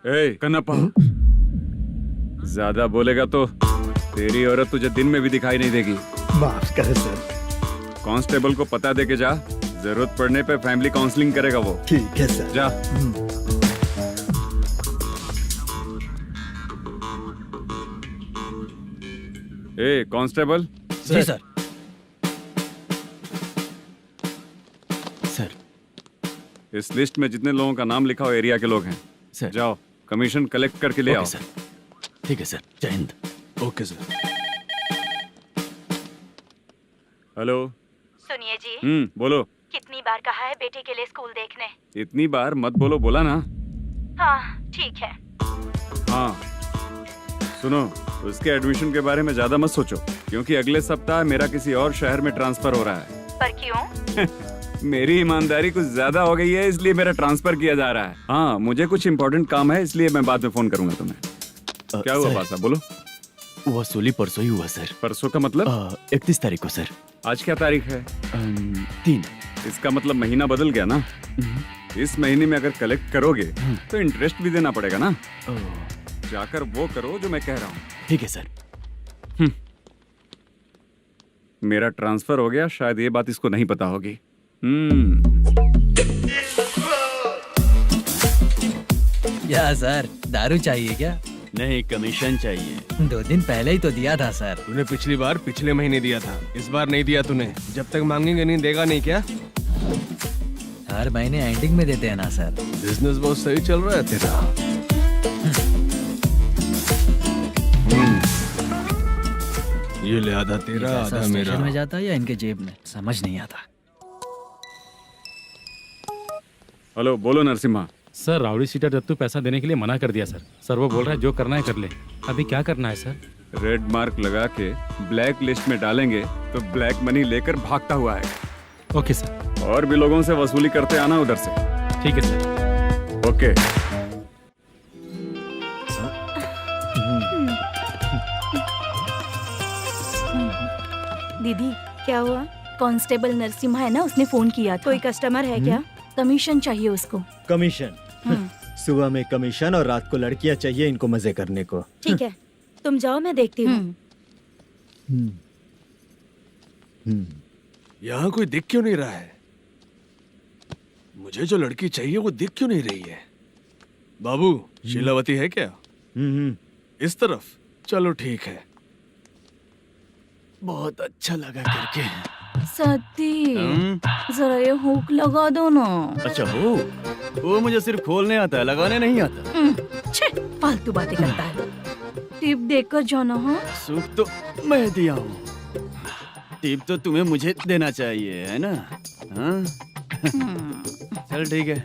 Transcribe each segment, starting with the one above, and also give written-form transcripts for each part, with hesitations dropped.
ए कन्नप्पा, ज्यादा बोलेगा तो तेरी औरत तुझे दिन में भी दिखाई नहीं देगी। माफ करें सर। कांस्टेबल को पता दे के जा, जरूरत पड़ने पे फैमिली काउंसलिंग करेगा वो। ठीक है सर। जा। ए कांस्टेबल। जी सर। सर, इस लिस्ट में जितने लोगों का नाम लिखा हो एरिया के लोग हैं। सर। जाओ कमीशन कलेक्ट करके ले आओ। सर। ठीक है सर, जय हिंद। Okay sir. हेलो। सुनिए जी, बोलो। कितनी बार कहा है बेटे के लिए स्कूल देखने? इतनी बार मत बोलो, बोला ना। हाँ ठीक है। हाँ सुनो, उसके एडमिशन के बारे में ज्यादा मत सोचो, क्योंकि अगले सप्ताह मेरा किसी और शहर में ट्रांसफर हो रहा है। पर क्यों? मेरी ईमानदारी कुछ ज्यादा हो गई है, इसलिए मेरा ट्रांसफर किया जा रहा है। हाँ मुझे कुछ इम्पोर्टेंट काम है, इसलिए मैं बाद में फोन करूंगा तुम्हें। क्या हुआ पासा, बोलो। वसूली परसों ही हुआ सर। परसों का मतलब? 31 तारीख को सर। आज क्या तारीख है? 3। इसका मतलब महीना बदल गया ना। इस महीने में अगर कलेक्ट करोगे तो इंटरेस्ट भी देना पड़ेगा ना। जाकर वो करो जो मैं कह रहा हूँ। ठीक है सर। मेरा ट्रांसफर हो गया, शायद ये बात इसको नहीं पता होगी। क्या सर, दारू चाहिए क्या? नहीं, कमीशन चाहिए। 2 दिन पहले ही तो दिया था सर। तूने पिछली बार पिछले महीने दिया था, इस बार नहीं दिया तूने। जब तक मांगेंगे नहीं देगा नहीं क्या? हर महीने एंडिंग में देते हैं ना सर। बिजनेस बहुत सही चल रहा है तेरा। ये ले आधा तेरा, पैसा आधा मेरा। स्टेशन में जाता है या इनके जेब में, समझ नहीं आता। हेलो, बोलो Narasimha. Sir, rowdy seater Dattu पैसा देने के लिए मना कर दिया सर। सर वो बोल रहा है जो करना है कर ले। अभी क्या करना है सर? रेड मार्क लगा के ब्लैक लिस्ट में डालेंगे तो ब्लैक मनी लेकर भागता हुआ आएगा। Okay sir. और भी लोगों से वसूली करते आना उधर से। ठीक है सर। ओके। दीदी क्या हुआ? कांस्टेबल नरसिम्हा है ना, उसने फोन किया। कोई कस्टमर है क्या? कमीशन चाहिए उसको। कमीशन? सुबह में कमीशन और रात को लड़कियां चाहिए इनको मजे करने को। ठीक है, तुम जाओ, मैं देखती हूँ। यहाँ कोई दिख क्यों नहीं रहा है? मुझे जो लड़की चाहिए वो दिख क्यों नहीं रही है? बाबू, शीलावती है क्या? इस तरफ? चलो ठीक है। बहुत अच्छा लगा करके। सती, जरा ये हुक लगा दो ना। अच्छा वो मुझे सिर्फ खोलने आता है, लगाने नहीं आता। छे, फालतू बातें करता है। टिप देकर जाना। हाँ, सुख तो मैं दिया हूँ, टिप तो तुम्हें मुझे देना चाहिए, है ना? हाँ? चल ठीक है,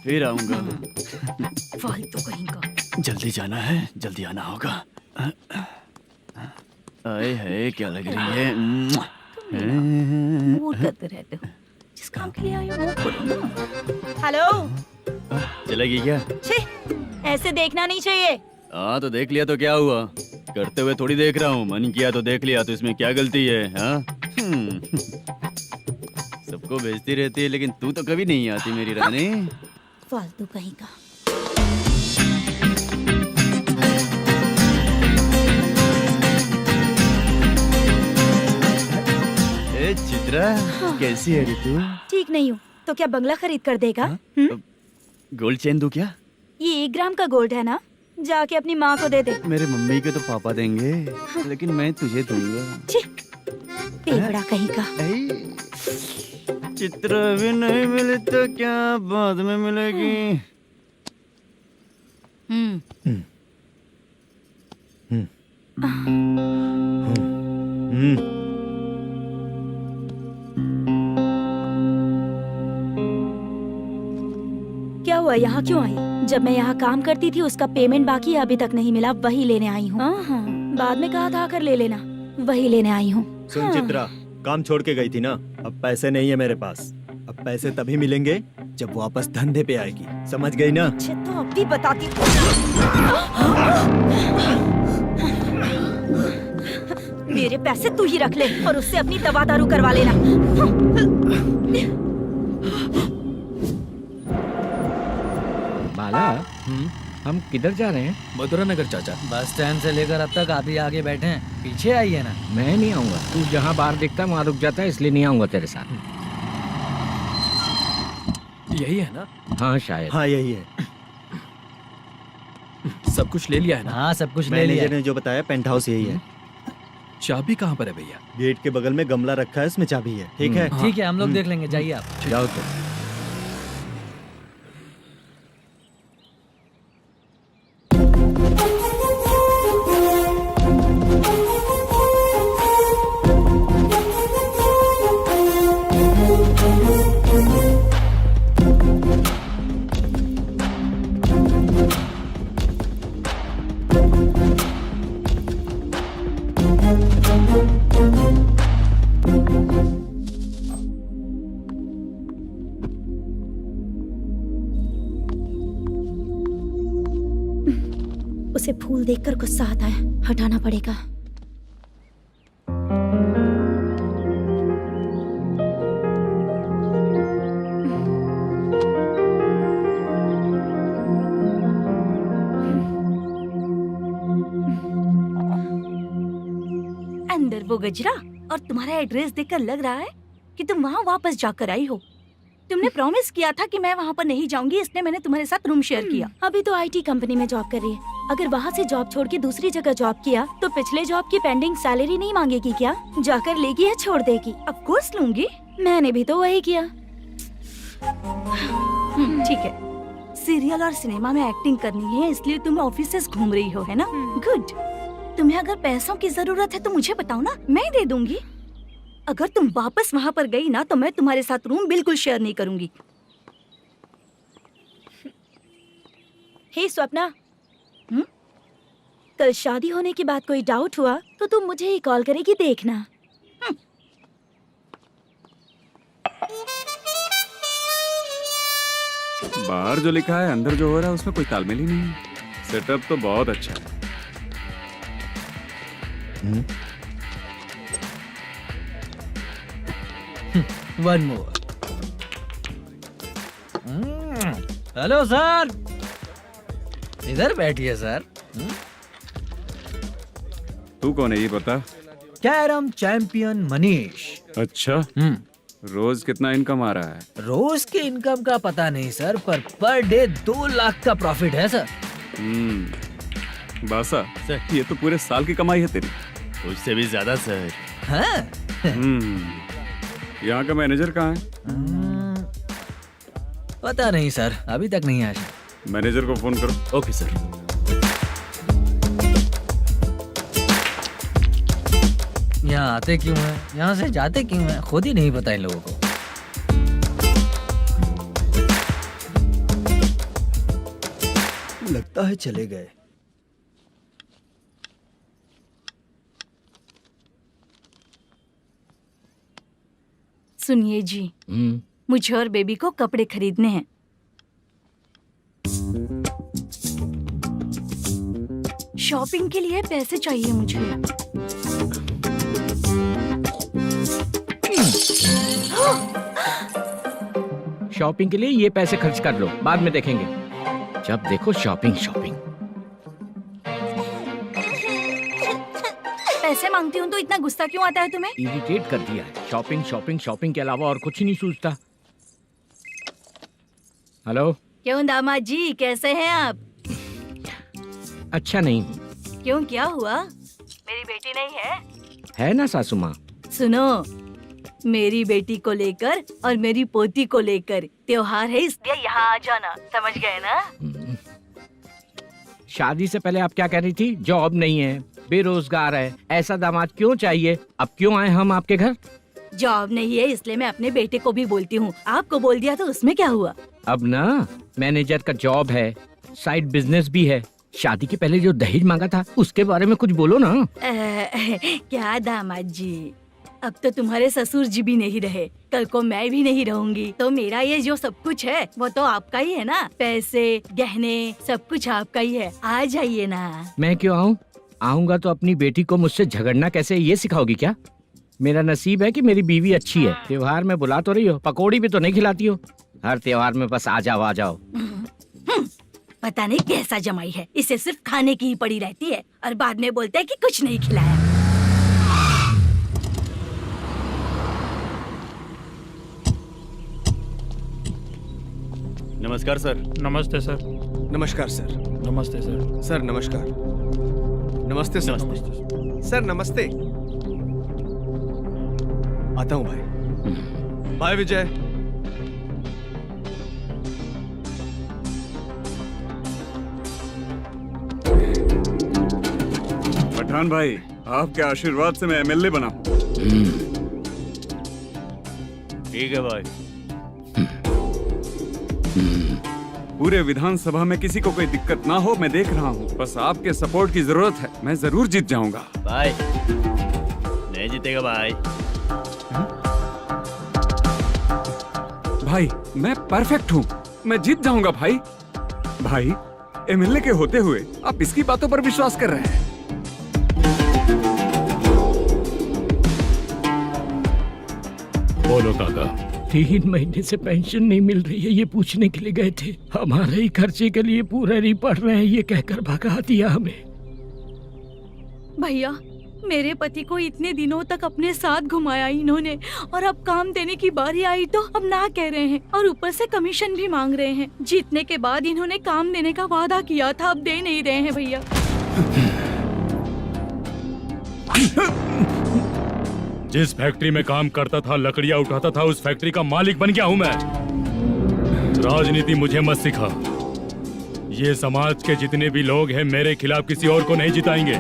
फिर आऊंगा। फालतू कहीं का। जल्दी जाना है, जल्दी आना होगा। आए है, क्या लग रही है? मूड करते रहते हो। जिस काम के लिए आए हो वो करो ना। हेलो, चलेगी क्या? छे, ऐसे देखना नहीं चाहिए। हाँ तो देख लिया तो क्या हुआ? करते हुए थोड़ी देख रहा हूँ, मन किया तो देख लिया, तो इसमें क्या गलती है? हाँ? सबको भेजती रहती है, लेकिन तू तो कभी नहीं आती मेरी रानी। फालतू कहीं का। ए चित्रा, कैसी है रे तू? ठीक नहीं हूँ तो क्या बंगला खरीद कर देगा? गोल्ड चेन दूं क्या? ये 1 ग्राम का गोल्ड है ना, जाके अपनी माँ को दे दे। मेरे मम्मी के तो पापा देंगे, लेकिन मैं तुझे दूंगा। पेवड़ा कहीं का। चित्रा भी नहीं मिली तो क्या बाद में मिलेगी? क्या हुआ, यहाँ क्यों आई? जब मैं यहाँ काम करती थी उसका पेमेंट बाकी है, अभी तक नहीं मिला, वही लेने आई हूँ। बाद में कहा था आकर ले लेना, वही लेने आई हूँ। सुन चित्रा, काम छोड़ के गई थी ना, अब पैसे नहीं है मेरे पास। अब पैसे तभी मिलेंगे जब वापस धंधे पे आएगी, समझ गई ना? अच्छा तो अब भी बताती। मेरे पैसे तू ही रख ले और उससे अपनी दवा दारू करवा लेना। माला, हम किधर जा रहे हैं? मथुरा नगर चाचा। बस स्टैंड से लेकर अब तक आप ही आगे बैठे हैं, पीछे आइए ना। मैं नहीं आऊंगा, तू जहाँ बाहर दिखता वहाँ रुक जाता है, इसलिए नहीं आऊंगा तेरे साथ। यही है ना? हाँ शायद। हाँ यही है। सब कुछ ले लिया है ना? हाँ सब कुछ ले लिया। मैनेजर ने जो बताया पेंट हाउस यही है। चाबी कहाँ पर है भैया? गेट के बगल में गमला रखा है, इसमें चाबी है। ठीक है। ठीक है, हम लोग देख लेंगे, जाइए आप। जाओ तो। उसे फूल देखकर गुस्सा आता है, हटाना पड़ेगा। अंदर वो गजरा और तुम्हारा एड्रेस देखकर लग रहा है कि तुम वहाँ वापस जाकर आई हो। तुमने प्रॉमिस किया था कि मैं वहाँ पर नहीं जाऊंगी, इसलिए मैंने तुम्हारे साथ रूम शेयर किया। अभी तो आईटी कंपनी में जॉब कर रही है। अगर वहाँ से जॉब छोड़ के दूसरी जगह जॉब किया तो पिछले जॉब की पेंडिंग सैलरी नहीं मांगेगी क्या? जाकर लेगी या छोड़ देगी? ऑफ कोर्स लूंगी, मैंने भी तो वही किया। ठीक है, सीरियल और सिनेमा में एक्टिंग करनी है, इसलिए तुम ऑफिसेस घूम रही हो, है ना? गुड। तुम्हें अगर पैसों की जरूरत है तो मुझे बताओ ना, मैं दे दूंगी। अगर तुम वापस वहाँ पर गई ना तो मैं तुम्हारे साथ रूम बिल्कुल शेयर नहीं करूंगी। हे स्वप्ना, कल शादी होने की बात कोई डाउट हुआ तो तुम मुझे ही कॉल करेगी, देखना। बाहर जो लिखा है अंदर जो हो रहा है उसमें कोई तालमेल ही नहीं है। सेटअप तो बहुत अच्छा है। One more. हेलो सर, इधर बैठिए सर। तू कौन है ये बता? Carrom champion Manish. अच्छा, रोज कितना इनकम आ रहा है? रोज के इनकम का पता नहीं सर, पर डे 2 लाख का प्रॉफिट है सर। बासा, ये तो पूरे साल की कमाई है तेरी। उससे भी ज्यादा सर। हाँ? यहाँ का मैनेजर कहाँ है? पता नहीं सर, अभी तक नहीं आया। मैनेजर को फोन करो। Okay sir. यहाँ आते क्यों हैं, यहाँ से जाते क्यों हैं, खुद ही नहीं पता इन लोगों को। लगता है चले गए। सुनिए जी, मुझे और बेबी को कपड़े खरीदने हैं। शॉपिंग के लिए पैसे चाहिए मुझे। शॉपिंग के लिए ये पैसे खर्च कर लो, बाद में देखेंगे। जब देखो शॉपिंग शॉपिंग। पैसे मांगती हूँ तो इतना गुस्सा क्यों आता है तुम्हें? इरिटेट कर दिया है। शॉपिंग शॉपिंग शॉपिंग के अलावा और कुछ नहीं सूझता। हेलो। क्यों दामाद जी, कैसे हैं आप? अच्छा नहीं। क्यों, क्या हुआ? मेरी बेटी नहीं है? है ना सासू माँ। सुनो, मेरी बेटी को लेकर और मेरी पोती को लेकर त्योहार है, इसलिए यहाँ आ जाना, समझ गए ना? शादी से पहले आप क्या कह रही थी? जॉब नहीं है, बेरोजगार है, ऐसा दामाद क्यों चाहिए? अब क्यों आए हम आपके घर? जॉब नहीं है इसलिए मैं अपने बेटे को भी बोलती हूँ। आपको बोल दिया तो उसमें क्या हुआ? अब ना मैनेजर का जॉब है, साइड बिजनेस भी है। शादी के पहले जो दहेज मांगा था उसके बारे में कुछ बोलो ना। क्या दामाद जी, अब तो तुम्हारे ससुर जी भी नहीं रहे, कल को मैं भी नहीं रहूंगी, तो मेरा ये जो सब कुछ है वो तो आपका ही है ना। पैसे, गहने, सब कुछ आपका ही है। आ जाइए ना। मैं क्यों आऊँ? आऊंगा तो अपनी बेटी को मुझसे झगड़ना कैसे ये सिखाओगी क्या? मेरा नसीब है कि मेरी बीवी अच्छी है। त्योहार में बुला तो रही हो, पकौड़ी भी तो नहीं खिलाती हो। हर त्योहार में बस आ जाओ आ जाओ। पता नहीं कैसा जमाई है, इसे सिर्फ खाने की ही पड़ी रहती है और बाद में बोलते हैं कि कुछ नहीं खिलाया। नमस्कार सर। नमस्ते सर। नमस्कार सर। नमस्ते सर। सर नमस्कार। नमस्ते सर। सर नमस्ते। आता हूँ भाई। बाय विजय। पठान भाई, आपके आशीर्वाद से मैं एमएलए बना हूँ। ठीक है भाई। पूरे विधानसभा में किसी को कोई दिक्कत ना हो, मैं देख रहा हूँ। बस आपके सपोर्ट की जरूरत है, मैं जरूर जीत जाऊंगा। भाई नहीं जीतेगा भाई। भाई मैं परफेक्ट हूँ, मैं जीत जाऊंगा भाई। भाई एमएलए के होते हुए आप इसकी बातों पर विश्वास कर रहे हैं। बोलो काका। 3 महीने से पेंशन नहीं मिल रही है, ये पूछने के लिए गए थे। हमारे ही खर्चे के लिए पूरा नहीं पड़ रहे हैं, ये कहकर भगा दिया हमें। भैया, मेरे पति को इतने दिनों तक अपने साथ घुमाया इन्होंने, और अब काम देने की बारी आई तो अब ना कह रहे हैं और ऊपर से कमीशन भी मांग रहे हैं। जीतने के बाद इन्होंने काम देने का वादा किया था, अब दे नहीं रहे हैं भैया। जिस फैक्ट्री में काम करता था, लकड़ियां उठाता था, उस फैक्ट्री का मालिक बन गया हूं मैं। राजनीति मुझे मत सिखा। ये समाज के जितने भी लोग हैं मेरे खिलाफ किसी और को नहीं जिताएंगे।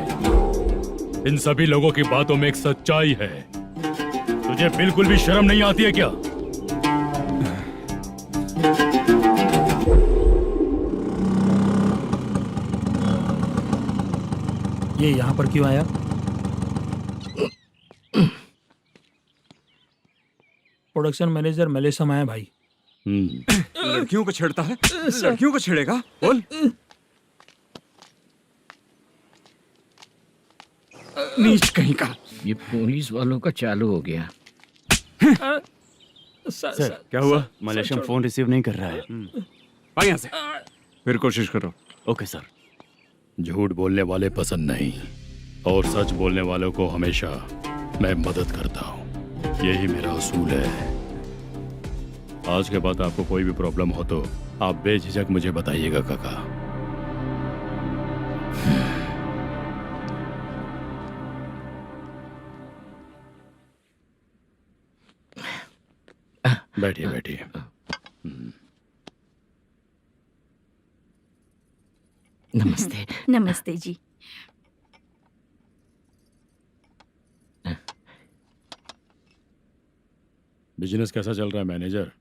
इन सभी लोगों की बातों में एक सच्चाई है। तुझे बिल्कुल भी शर्म नहीं आती है क्या? ये यहाँ पर क्यों आया? प्रोडक्शन मैनेजर मलेशम आया भाई। लड़कियों को छेड़ता है, लड़कियों को छेड़ेगा? बोल। नीच कहीं का। ये पुलिस वालों का चालू हो गया। सर क्या हुआ? मलेशियन फोन रिसीव नहीं कर रहा है। आ यहाँ से, फिर कोशिश करो। Okay sir. झूठ बोलने वाले पसंद नहीं, और सच बोलने वालों को हमेशा मैं मदद करता हूँ। यही मेरा असूल है। आज के बाद आपको कोई भी प्रॉब्लम हो तो आप बेझिझक मुझे बताइएगा काका। बैठिए बैठिए। नमस्ते। नमस्ते जी। बिजनेस कैसा चल रहा है मैनेजर?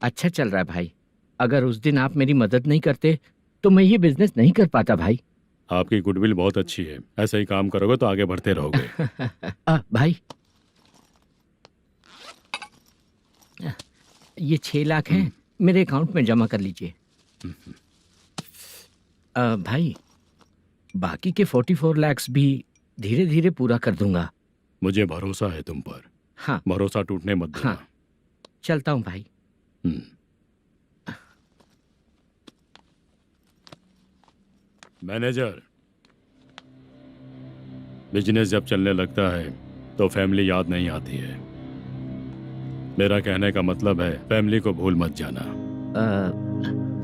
अच्छा चल रहा है भाई। अगर उस दिन आप मेरी मदद नहीं करते तो मैं ये बिजनेस नहीं कर पाता भाई। आपकी गुडविल बहुत अच्छी है, ऐसा ही काम करोगे तो आगे बढ़ते रहोगे। भाई ये 6 लाख हैं, मेरे अकाउंट में जमा कर लीजिए। भाई बाकी के 44 लाख भी धीरे धीरे पूरा कर दूंगा। मुझे भरोसा है तुम पर। हाँ भरोसा टूटने मत देना। हाँ चलता हूँ भाई। मैनेजर, बिजनेस जब चलने लगता है तो फैमिली याद नहीं आती है। मेरा कहने का मतलब है फैमिली को भूल मत जाना।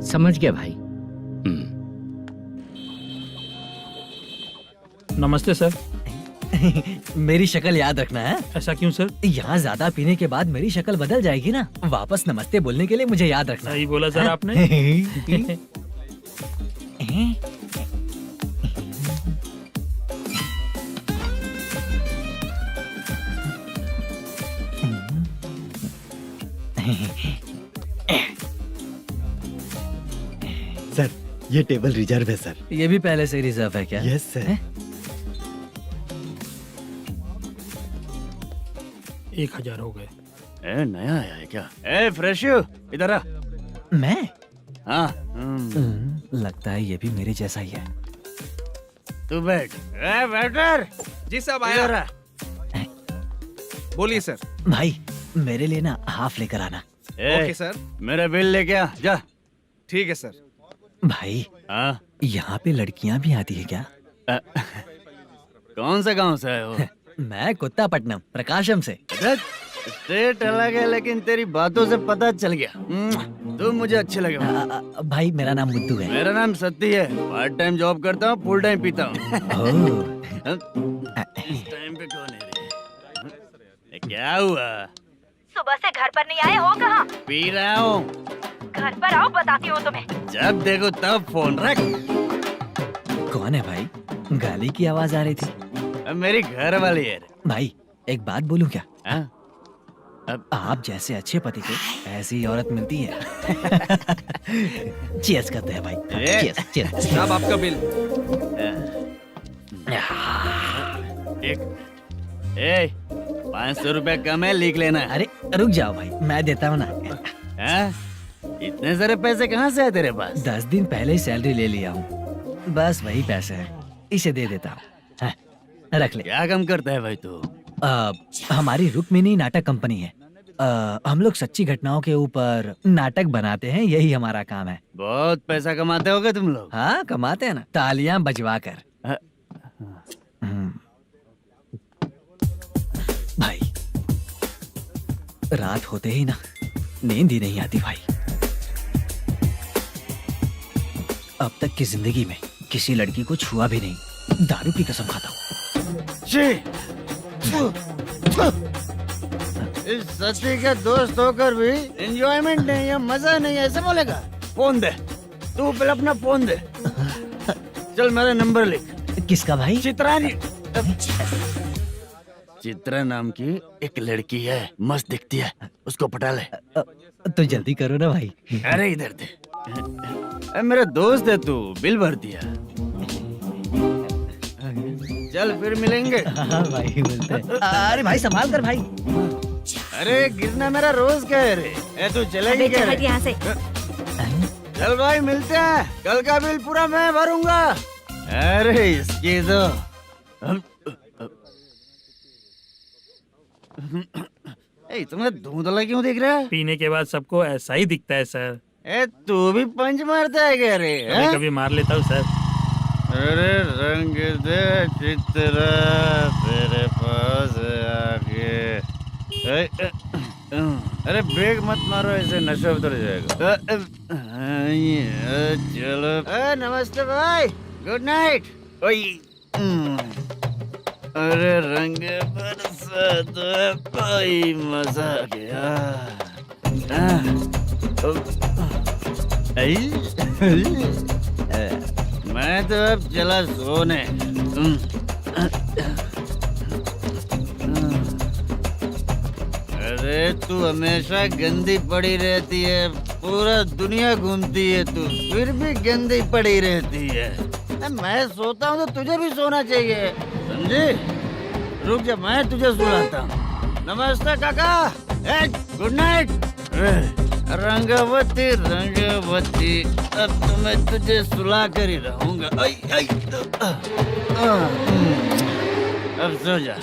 समझ गया भाई। नमस्ते सर। मेरी शक्ल याद रखना है। ऐसा क्यों सर? यहाँ ज्यादा पीने के बाद मेरी शक्ल बदल जाएगी ना। वापस नमस्ते बोलने के लिए मुझे याद रखना। सही बोला सर आपने। सर ये टेबल रिजर्व है सर। ये भी पहले से रिजर्व है क्या? Yes sir. 1000 हो गए। नया आया है क्या? फ्रेश इधर आ। मैं? हाँ। लगता है ये भी मेरे जैसा ही है। तू बैठ। वेटर। जी साहब आया। बोलिए सर। भाई मेरे लिए ना हाफ लेकर आना। Okay sir. मेरा बिल लेके आ जा। ठीक है सर। भाई हाँ यहाँ पे लड़कियाँ भी आती है क्या? कौन सा गांव से आए हो? मैं कुत्तापट्टनम प्रकाशम से। स्टेट अलग है लेकिन तेरी बातों से पता चल गया तुम मुझे अच्छे लगे हो। भाई मेरा नाम मुद्दू है। मेरा नाम सत्ती है। पार्ट टाइम जॉब करता हूँ, फुल टाइम पीता हूँ। इस टाइम पे कौन है रे? क्या हुआ? सुबह से घर पर नहीं आए हो कहाँ? पी रहा हूँ। घर पर आओ, बताती हूँ तुम्हें। जब देखो तब फोन रख। कौन है भाई? गाली की आवाज आ रही थी। मेरी घर वाली है। भाई एक बात बोलूं क्या? अब आप जैसे अच्छे पति को ऐसी औरत मिलती है। चीयर्स करते हैं भाई। Cheers cheers. साहब आपका बिल। एक 500 रुपया कम है, लिख लेना। अरे रुक जाओ भाई, मैं देता हूँ ना। इतने सारे पैसे कहाँ से आए तेरे पास? 10 दिन पहले ही सैलरी ले लिया हूँ, बस वही पैसे हैं, इसे दे देता हूँ। रख ले। क्या काम करता है भाई तू? हमारी रुक्मिनी नाटक कंपनी है। हम लोग सच्ची घटनाओं के ऊपर नाटक बनाते हैं, यही हमारा काम है। बहुत पैसा कमाते होगे तुम लोग? हाँ कमाते हैं ना, तालियां बजवा कर। भाई रात होते ही ना नींद ही नहीं आती भाई। अब तक की जिंदगी में किसी लड़की को छुआ भी नहीं, दारू की कसम खाता हूँ। इस सच्ची के दोस्त होकर भी एंजॉयमेंट नहीं है, मजा नहीं है, ऐसे बोलेगा? फोन दे, तू पहले अपना फोन दे। चल मेरा नंबर लिख। किसका भाई? चित्रानी। चित्रा नाम की एक लड़की है, मस्त दिखती है, उसको पटा ले। तो जल्दी करो ना भाई। अरे इधर दे। मेरा दोस्त है तू, बिल भर दिया। चल फिर मिलेंगे। हाँ भाई मिलते हैं। अरे भाई संभाल कर भाई। अरे गिरना मेरा रोज का है रे। तू चलेगी क्या रे? यहाँ से। चल भाई मिलते हैं, कल का बिल पूरा मैं भरूंगा। अरे इसकी तो तुम्हें धुंधला क्यों दिख रहा है? पीने के बाद सबको ऐसा ही दिखता है सर। तू भी पंच मारता है क्या रे? कभी कभी मार लेता हूँ सर। अरे रंग दे चित्रा तेरे पास आके। अरे ब्रेक मत मारो, ऐसे नशा उतर जाएगा। चलो। नमस्ते भाई, गुड नाइट। अरे रंग बरसात भाई, मजा आ गया। मैं तो अब चला सोने। अरे तू हमेशा गंदी पड़ी रहती है, पूरा दुनिया घूमती है तू, फिर भी गंदी पड़ी रहती है। मैं सोता हूँ तो तुझे भी सोना चाहिए, समझे? रुक जा, मैं तुझे सुलाता हूँ। नमस्ते काका, गुड नाइट। रंगवती रंगवती, अब तो मैं तुझे सुला कर ही रहूंगा। अब सो जा।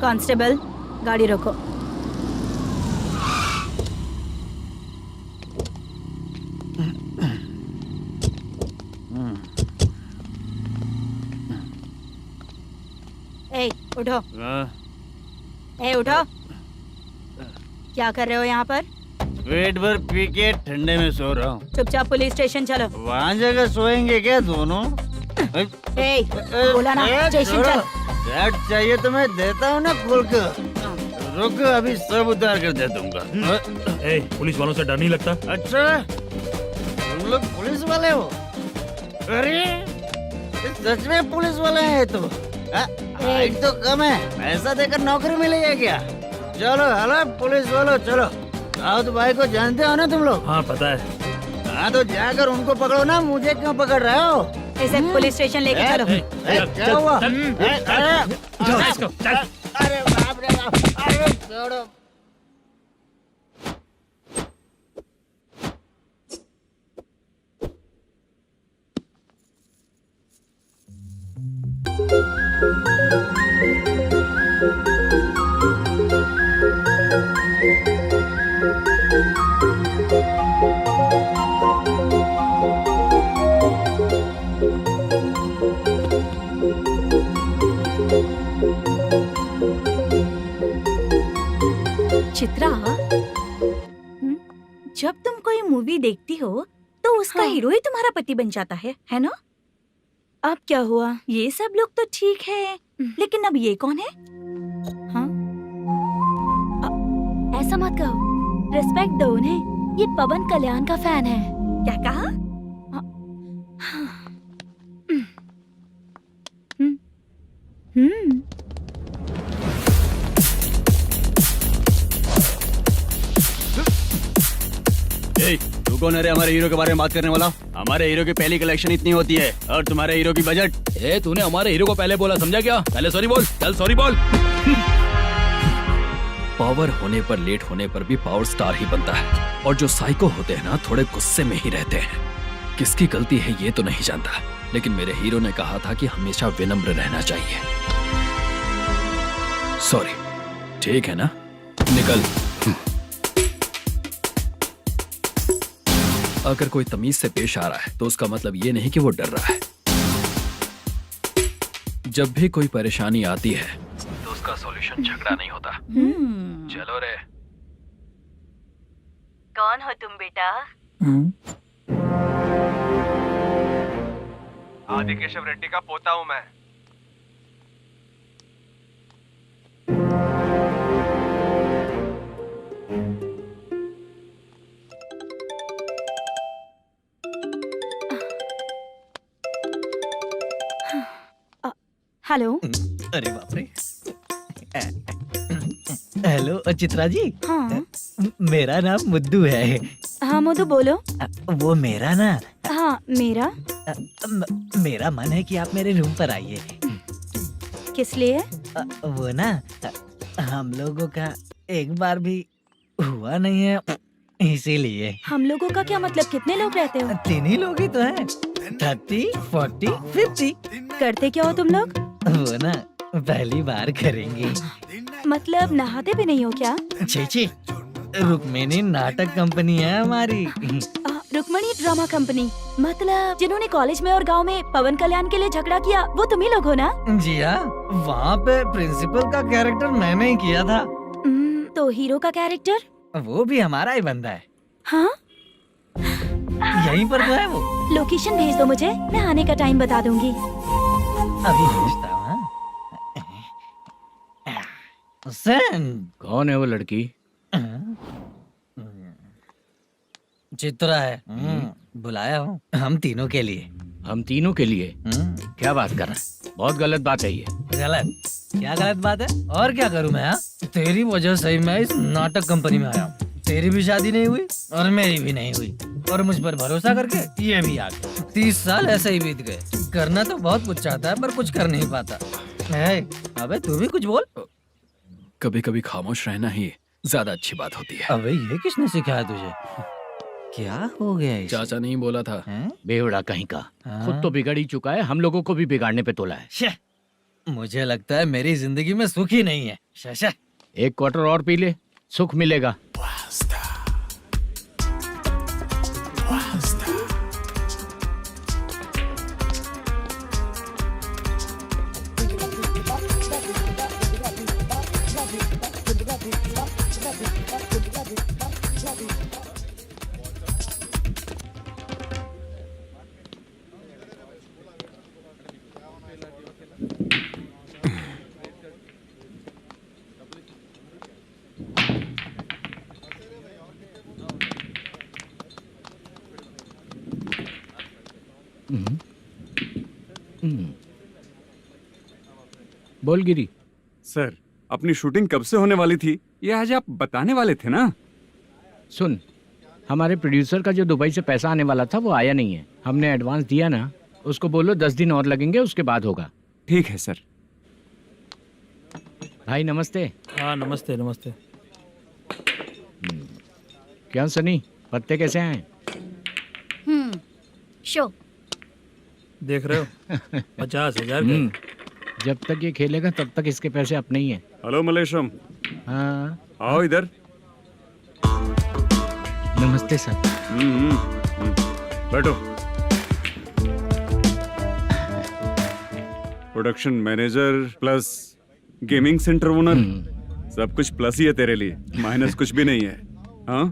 कांस्टेबल, गाड़ी रोको। ए, उठो। ए, उठो। क्या कर रहे हो यहाँ पर? पेट भर पी के ठंडे में सो रहा हूँ। चुपचाप पुलिस स्टेशन चलो। वहाँ जगह सोएंगे क्या दोनों? ए, बोला ना स्टेशन चल। शर्ट चाहिए तो मैं देता हूँ ना खोल कर। रुक, अभी सब उतार कर दे दूंगा। पुलिस वालों से डर नहीं लगता? अच्छा, तुम लोग पुलिस वाले हो? अरे सच में पुलिस वाले हैं तो? हाइट तो कम है, पैसा देकर नौकरी मिलेगी क्या? चलो हेलो पुलिस वालों, चलो। राउत भाई को जानते हो ना तुम लोग? हाँ पता है। हाँ तो जाकर उनको पकड़ो ना, मुझे क्यों पकड़ रहे हो? इसे पुलिस स्टेशन लेके चलो। क्या हुआ? चल। अरे बाप रे बाप, अरे छोड़ो। चित्रा, जब तुम कोई मूवी देखती हो तो उसका हीरो ही तुम्हारा पति बन जाता है ना? अब क्या हुआ? ये सब लोग तो ठीक है, लेकिन अब ये कौन है? हाँ? ऐसा मत कहो, रिस्पेक्ट दो उन्हें। ये पवन कल्याण का फैन है। क्या कहा? तू कौन है रे हमारे हीरो के बारे में बात करने वाला? हमारे हीरो की पहली कलेक्शन इतनी होती है और तुम्हारे हीरो की बजट। तूने हमारे हीरो को पहले बोला, समझा क्या? पहले सॉरी बोल, चल सॉरी बोल। पावर होने पर, लेट होने पर भी पावर स्टार ही बनता है। और जो साइको होते हैं ना, थोड़े गुस्से में ही रहते हैं। किसकी गलती है ये तो नहीं जानता, लेकिन मेरे हीरो ने कहा था कि हमेशा विनम्र रहना चाहिए। सॉरी, ठीक है ना? निकल। अगर कोई तमीज से पेश आ रहा है तो उसका मतलब ये नहीं कि वो डर रहा है। जब भी कोई परेशानी आती है तो उसका सॉल्यूशन झगड़ा नहीं होता। चलो रे। कौन हो तुम बेटा? आदि केशव रेड्डी का पोता हूँ मैं। हेलो। अरे बाप रे। हेलो चित्रा जी। हाँ मेरा नाम मुद्दू है। हाँ मधु बोलो। वो मेरा ना, हाँ मेरा। मेरा मन है कि आप मेरे रूम पर आइए। किस लिए? वो ना, हम लोगों का एक बार भी हुआ नहीं है, इसीलिए। हम लोगों का क्या मतलब? कितने लोग रहते हो? 3 ही लोग ही तो हैं। 30, 40, 50। करते क्या हो तुम लोग? वो ना पहली बार करेंगे। मतलब नहाते भी नहीं हो क्या? छी, रुक्मिणी नाटक कंपनी है हमारी। Rukmani drama company? मतलब जिन्होंने कॉलेज में और गांव में पवन कल्याण के लिए झगड़ा किया, वो तुम ही लोग हो ना? जी हाँ, वहाँ पे प्रिंसिपल का कैरेक्टर मैंने ही किया था। तो हीरो का कैरेक्टर? वो भी हमारा ही बंदा है। हाँ? यहीं पर तो है वो। लोकेशन भेज दो मुझे, मैं आने का टाइम बता दूंगी। अभी भेजता हूँ। कौन है वो लड़की? चित्रा है। बुलाया हूँ हम तीनों के लिए। हम तीनों के लिए? क्या बात कर रहा है? बहुत गलत बात है ये। गलत? क्या गलत बात है? और क्या करूँ मैं? तेरी वजह से ही मैं इस नाटक कंपनी में आया हूँ। तेरी भी शादी नहीं हुई और मेरी भी नहीं हुई, और मुझ पर भरोसा करके ये भी आ गया। 30 साल ऐसे ही बीत गए। करना तो बहुत कुछ चाहता है पर कुछ कर नहीं पाता। अबे तू भी कुछ बोल। कभी कभी खामोश रहना ही ज्यादा अच्छी बात होती है। अबे ये किसने सिखाया तुझे? क्या हो गया इसे? चाचा नहीं बोला था? बेवड़ा कहीं का। खुद तो बिगड़ ही चुका है, हम लोगों को भी बिगाड़ने पे तोला है। मुझे लगता है मेरी जिंदगी में सुख ही नहीं है। शशा, 1 क्वार्टर और पी ले, सुख मिलेगा। बोल गिरी। सर, अपनी शूटिंग कब से होने वाली थी, ये आज आप बताने वाले थे ना? सुन, हमारे प्रोड्यूसर का जो दुबई से पैसा आने वाला था वो आया नहीं है। हमने एडवांस दिया ना, उसको बोलो 10 दिन और लगेंगे, उसके बाद होगा। ठीक है सर। भाई नमस्ते। हाँ नमस्ते नमस्ते। क्या सनी, पत्ते कैसे हैं? शो देख रहे हो 50,000 का। जब तक ये खेलेगा तब तक इसके पैसे अपने ही हैं। हेलो मलेशम। हाँ आओ इधर। नमस्ते सर। बैठो। Production manager plus gaming centre owner, सब कुछ प्लस ही है तेरे लिए, माइनस कुछ भी नहीं है। हाँ,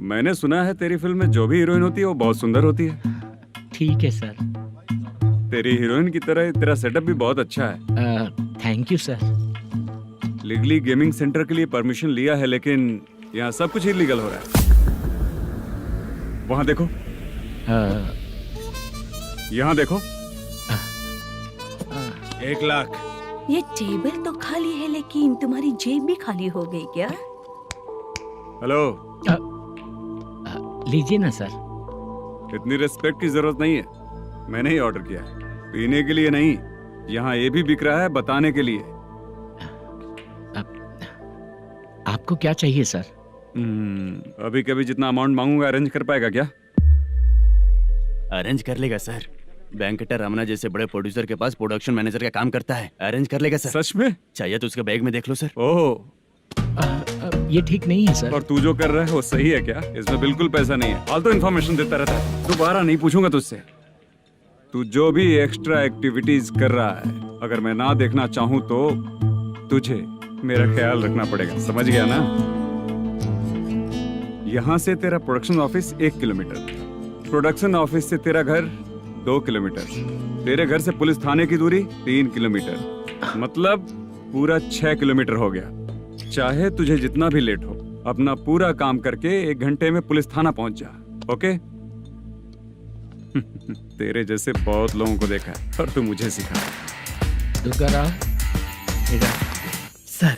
मैंने सुना है तेरी फिल्म में जो भी हीरोइन होती है वो बहुत सुंदर होती है। ठीक है सर। तेरी हीरोइन की तरह तेरा सेटअप भी बहुत अच्छा है। Thank you sir. Legally gaming centre के लिए परमिशन लिया है, लेकिन यहाँ सब कुछ इलीगल हो रहा है। वहाँ देखो, यहाँ देखो। 1 लाख। ये टेबल तो खाली है लेकिन तुम्हारी जेब भी खाली हो गई क्या? हेलो, लीजिए ना सर। इतनी रिस्पेक्ट की जरूरत नहीं है, मैंने ही ऑर्डर किया है, पीने के लिए नहीं। यहाँ ये भी बिक रहा है बताने के लिए। आपको क्या चाहिए सर? अभी कभी जितना अमाउंट मांगूंगा अरेंज कर पाएगा क्या? अरेंज कर लेगा सर। वेंकटर रमना जैसे बड़े प्रोड्यूसर के पास प्रोडक्शन मैनेजर का काम करता है, अरेंज कर लेगा सर। सच में? चाहिए तो उसके बैग में देख लो सर। ओह, ये ठीक नहीं है सर। और तू जो कर रहा है वो सही है क्या? इसमें बिल्कुल पैसा नहीं है, फालतू इन्फॉर्मेशन देता रहता है। दोबारा नहीं पूछूंगा तुझसे। तू जो भी एक्स्ट्रा एक्टिविटीज कर रहा है, अगर मैं ना देखना चाहूँ तो तुझे मेरा ख्याल रखना पड़ेगा, समझ गया ना? यहाँ से तेरा production office 1 kilometre, production office से तेरा घर 2 किलोमीटर, तेरे घर से पुलिस थाने की दूरी 3 किलोमीटर, मतलब पूरा 6 किलोमीटर हो गया। चाहे तुझे जितना भी लेट हो, अपना पूरा काम करके 1 घंटे में पुलिस थाना पहुंच जा, ओके? तेरे जैसे बहुत लोगों को देखा है और तू मुझे सिखा। सर,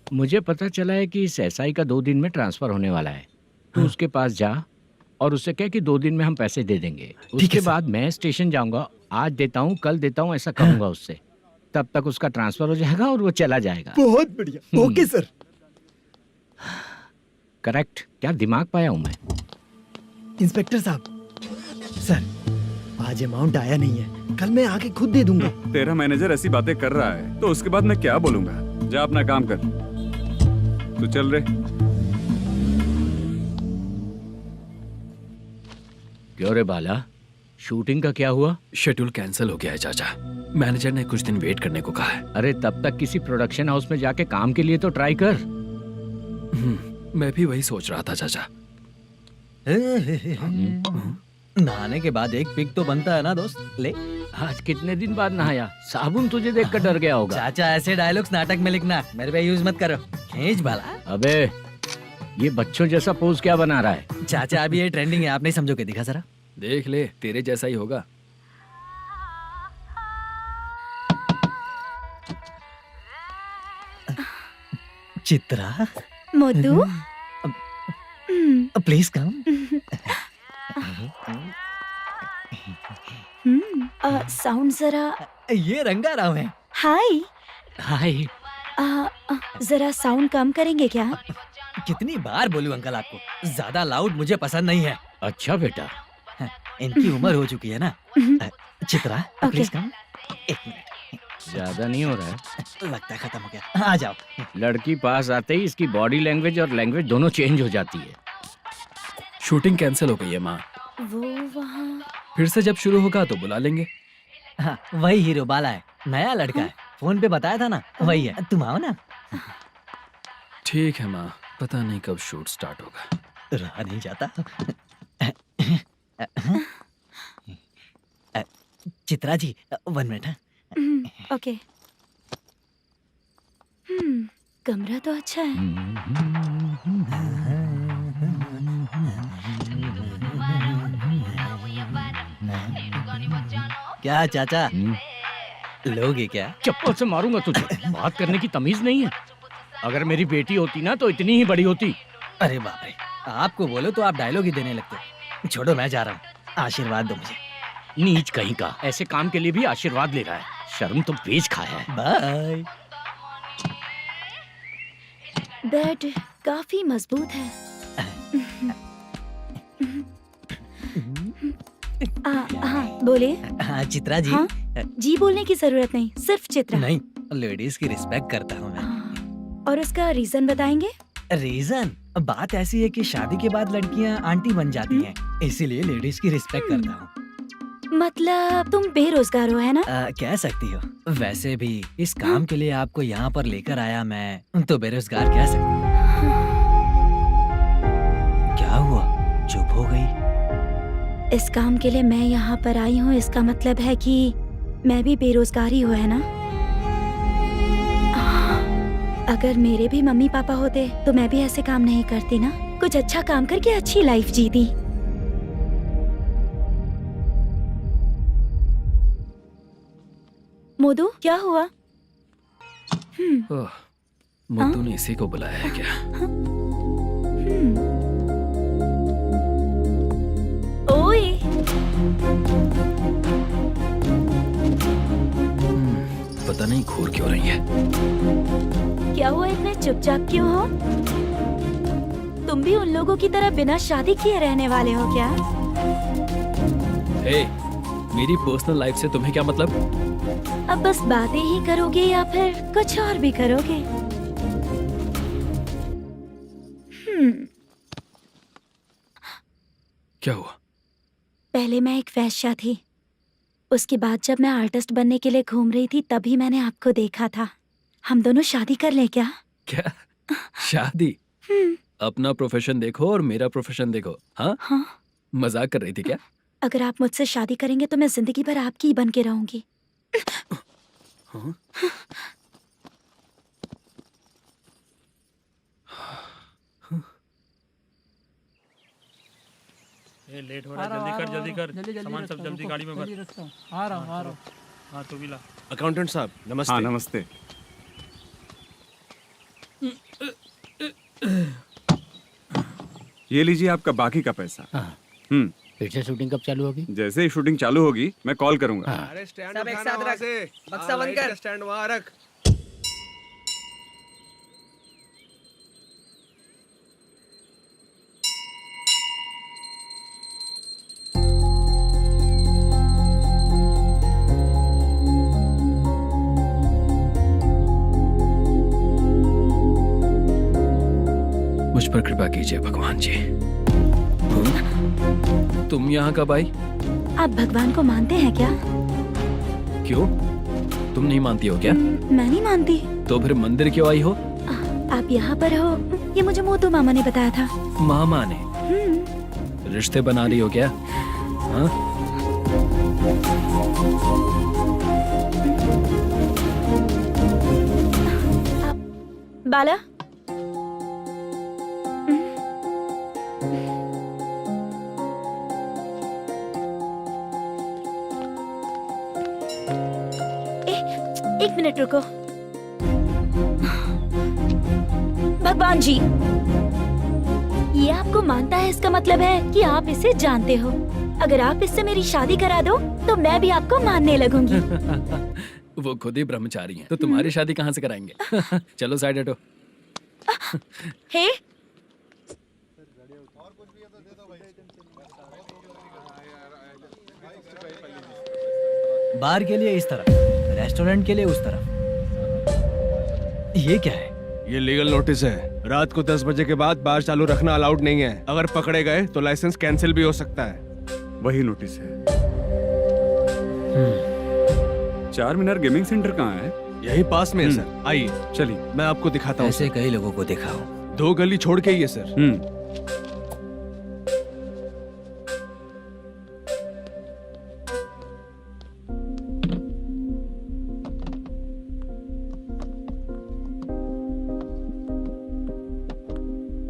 मुझे पता चला है कि इस एसआई का 2 दिन में ट्रांसफर होने वाला है। तो उसके पास जा और उससे कह कि 2 दिन में हम पैसे दे देंगे। उसके बाद मैं स्टेशन जाऊंगा, आज देता हूँ कल देता हूँ ऐसा कहूंगा उससे। तब तक उसका ट्रांसफर हो जाएगा और वो चला जाएगा। बहुत बढ़िया। Okay sir. करेक्ट। क्या दिमाग पाया हूँ मैं। इंस्पेक्टर साहब, सर आज अमाउंट आया नहीं है, कल मैं आके खुद दे दूंगा। तेरा मैनेजर ऐसी बातें कर रहा है तो उसके बाद मैं क्या बोलूंगा? जा अपना काम कर, तू चल रे। क्यों रे बाला, शूटिंग का क्या हुआ? शेड्यूल कैंसिल हो गया है चाचा। मैनेजर ने कुछ दिन वेट करने को कहा है। अरे तब तक किसी प्रोडक्शन हाउस में जाके काम के लिए तो ट्राई कर। मैं भी वही सोच रहा था चाचा। नहाने के बाद एक पिक तो बनता है ना दोस्त। ले, आज कितने दिन बाद नहाया? साबुन तुझे देखकर डर गया होगा। चाचा ऐसे डायलॉग्स नाटक में लिखना, मेरे पे यूज मत करो। खींच बाला। अबे ये बच्चों जैसा पोज क्या बना रहा है? चाचा अभी ये ट्रेंडिंग है, आप नहीं समझोगे। दिखा जरा। देख ले, तेरे जैसा ही होगा। चित्रा, मोटू, प्लीज कम। साउंड जरा। ये रंगाराव है। हाय। हाय। जरा साउंड कम करेंगे क्या? कितनी बार बोलूं अंकल आपको, ज्यादा लाउड मुझे पसंद नहीं है। अच्छा बेटा, इनकी उम्र हो चुकी है ना। Chitra, please come. 1 मिनट। ज्यादा नहीं हो रहा है? लगता है खत्म हो गया। आ जाओ। लड़की पास आते ही इसकी बॉडी लैंग्वेज और लैंग्वेज दोनों चेंज हो जाती है। शूटिंग कैंसिल हो गई है माँ। वो वहाँ। फिर से जब शुरू होगा तो बुला लेंगे। हाँ, वही हीरो बाला है, नया लड़का है। फोन पे बताया था ना, वही है। तुम आओ ना। ठीक है माँ, पता नहीं कब शूट स्टार्ट होगा। रहा नहीं जाता। चित्रा जी 1 मिनट। ओके। कमरा तो अच्छा है। क्या चाचा, लोगे क्या? चप्पल से मारूंगा तुझे। बात करने की तमीज नहीं है। अगर मेरी बेटी होती ना तो इतनी ही बड़ी होती। अरे बाप रे, आपको बोलो तो आप डायलॉग ही देने लगते। छोड़ो, मैं जा रहा हूँ, आशीर्वाद दो मुझे। नीच कहीं का, ऐसे काम के लिए भी आशीर्वाद ले रहा है। शर्म तो बेच खाया है। बाय। बेड काफी मजबूत है। हाँ बोले। हाँ चित्रा जी। हाँ? जी बोलने की जरूरत नहीं, सिर्फ चित्रा। नहीं, लेडीज की रिस्पेक्ट करता हूँ मैं। और उसका रीजन बताएंगे? रीजन? बात ऐसी है कि शादी के बाद लड़कियाँ आंटी बन जाती हैं, इसीलिए लेडीज की रिस्पेक्ट करता हूँ। मतलब तुम बेरोजगार हो, है ना? कह सकती हो। वैसे भी इस काम के लिए आपको यहाँ पर लेकर आया मैं, तो बेरोजगार कह सकती हूँ। क्या हुआ, चुप हो गई? इस काम के लिए मैं यहाँ पर आई हूँ, इसका मतलब है कि मैं भी बेरोजगार ही हूँ, है ना? अगर मेरे भी मम्मी पापा होते तो मैं भी ऐसे काम नहीं करती ना। कुछ अच्छा काम करके अच्छी लाइफ जीती। मोदू, क्या हुआ? ओह, मुद्दू ने इसी को बुलाया है क्या? ओए, पता नहीं घूर क्यों रही है। क्या हुआ, इतने चुपचाप क्यों हो? तुम भी उन लोगों की तरह बिना शादी किए रहने वाले हो क्या? हे, मेरी पर्सनल लाइफ से तुम्हें क्या मतलब? अब बस बातें ही करोगे या फिर कुछ और भी करोगे? क्या हुआ? पहले मैं एक वेश्या थी। उसके बाद जब मैं आर्टिस्ट बनने के लिए घूम रही थी तभी मैंने आपको देखा था। हम दोनों शादी कर ले क्या? क्या शादी? अपना प्रोफेशन देखो और मेरा प्रोफेशन देखो। हाँ, हाँ। मजाक कर रही थी क्या? अगर आप मुझसे शादी करेंगे तो मैं जिंदगी भर आपकी ही बन के रहूंगी। हाँ? ये लेट हो रहा है, जल्दी कर सामान सब जल्दी गाड़ी में भर। आ रहा हूँ। हाँ तू भी ला। अकाउंटेंट साहब नमस्ते। हाँ नमस्ते। ये लीजिए आपका बाकी का पैसा। फिर से शूटिंग कब चालू होगी? जैसे ही शूटिंग चालू होगी मैं कॉल करूंगा। अरे स्टैंड सब एक साथ रख, बक्सा बंद कर, स्टैंड वहाँ रख। मुझ पर कृपा कीजिए भगवान जी। तुम यहाँ कब आई? आप भगवान को मानते हैं क्या? क्यों? तुम नहीं मानती हो क्या? मैं नहीं मानती। तो फिर मंदिर क्यों आई हो? आप यहाँ पर हो ये मुझे मोदू मामा ने बताया था। मामा ने? रिश्ते बना रही हो क्या? हाँ? बाला, एक मिनट रुको। भगवान जी, ये आपको मानता है, इसका मतलब है कि आप इसे जानते हो। अगर आप इससे मेरी शादी करा दो तो मैं भी आपको मानने लगूंगी। वो खुद ही ब्रह्मचारी हैं, तो तुम्हारी शादी कहाँ से कराएंगे? चलो साइड हटो। हे, बार के लिए इस तरफ, रेस्टोरेंट के लिए उस तरफ। ये क्या है? ये लीगल नोटिस है। रात को 10 बजे के बाद बार चालू रखना अलाउड नहीं है। अगर पकड़े गए तो लाइसेंस कैंसिल भी हो सकता है। वही नोटिस है। चार मीनार गेमिंग सेंटर कहाँ है? यही पास में है सर, आइए चलिए। मैं आपको दिखाता हूँ। ऐसे कई लोगों को देखा हूँ। 2 गली छोड़ के ही है सर।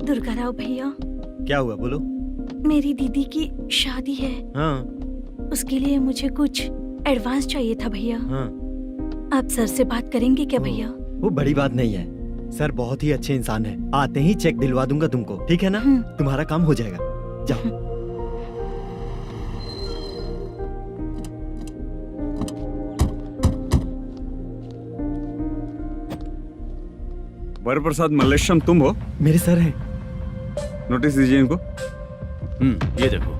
दुर्गा राव भैया, क्या हुआ, बोलो। मेरी दीदी की शादी है। हाँ उसके लिए मुझे कुछ एडवांस चाहिए था भैया। हाँ। आप सर से बात करेंगे क्या भैया? वो बड़ी बात नहीं है, सर बहुत ही अच्छे इंसान है। आते ही चेक दिलवा दूंगा तुमको, ठीक है ना? तुम्हारा काम हो जाएगा, जाओ। वरप्रसाद मल्लेश्वरम तुम हो? मेरे सर हैं। नोटिस दीजिए इनको। ये देखो।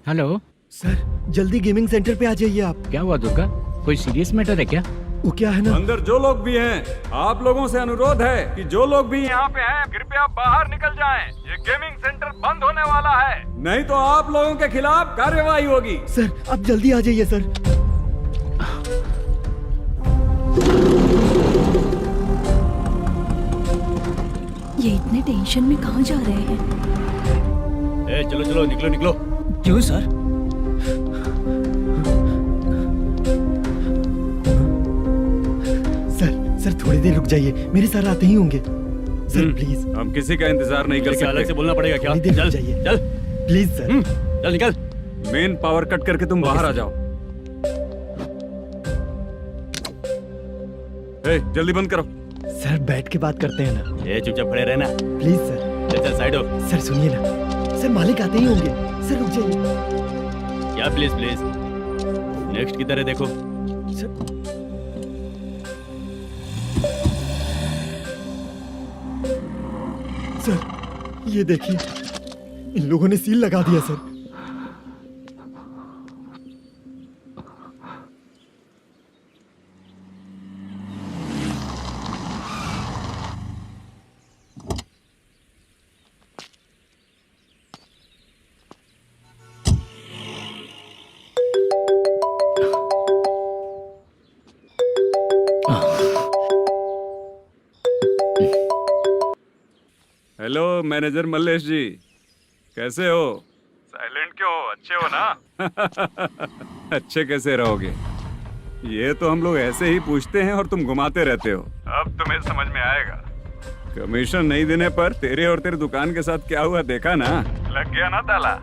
हेलो सर जल्दी गेमिंग सेंटर पे आ जाइए आप। क्या हुआ दुर्गा, कोई सीरियस मैटर है क्या? वो क्या है ना, अंदर जो लोग भी हैं, आप लोगों से अनुरोध है कि जो लोग भी यहाँ पे हैं, कृपया बाहर निकल जाएं। ये गेमिंग सेंटर बंद होने वाला है, नहीं तो आप लोगों के खिलाफ कार्यवाही होगी। सर आप जल्दी आ जाइए सर। ये इतने टेंशन में कहाँ जा रहे हैं? ए, चलो चलो निकलो निकलो। क्यों सर? सर थोड़ी देर रुक जाइए, मेरे सर आते ही होंगे। Sir please. हम किसी का इंतजार नहीं कर क्या अलग से सकते। बोलना पड़ेगा क्या? थोड़ी देर चल रुक जाइए। चल प्लीज सर। चल निकल। मेन पावर कट करके तुम बाहर आ जाओ। ए, जल्दी बंद करो। सर बैठ के बात करते हैं ना। ए, चुपचाप खड़े रहना। Please sir. चल चल साइड हो। सर सुनिए ना, सर मालिक आते ही होंगे। सर रुक जाइए। क्या प्लीज प्लीज? नेक्स्ट की तरह देखो। सर सर ये देखिए, इन लोगों ने सील लगा दिया सर। हेलो मैनेजर मल्लेश जी, कैसे हो? साइलेंट क्यों हो? अच्छे हो ना? अच्छे कैसे रहोगे? ये तो हम लोग ऐसे ही पूछते हैं और तुम घुमाते रहते हो। अब तुम्हें समझ में आएगा। कमीशन नहीं देने पर तेरे और तेरी दुकान के साथ क्या हुआ देखा ना? लग गया ना ताला।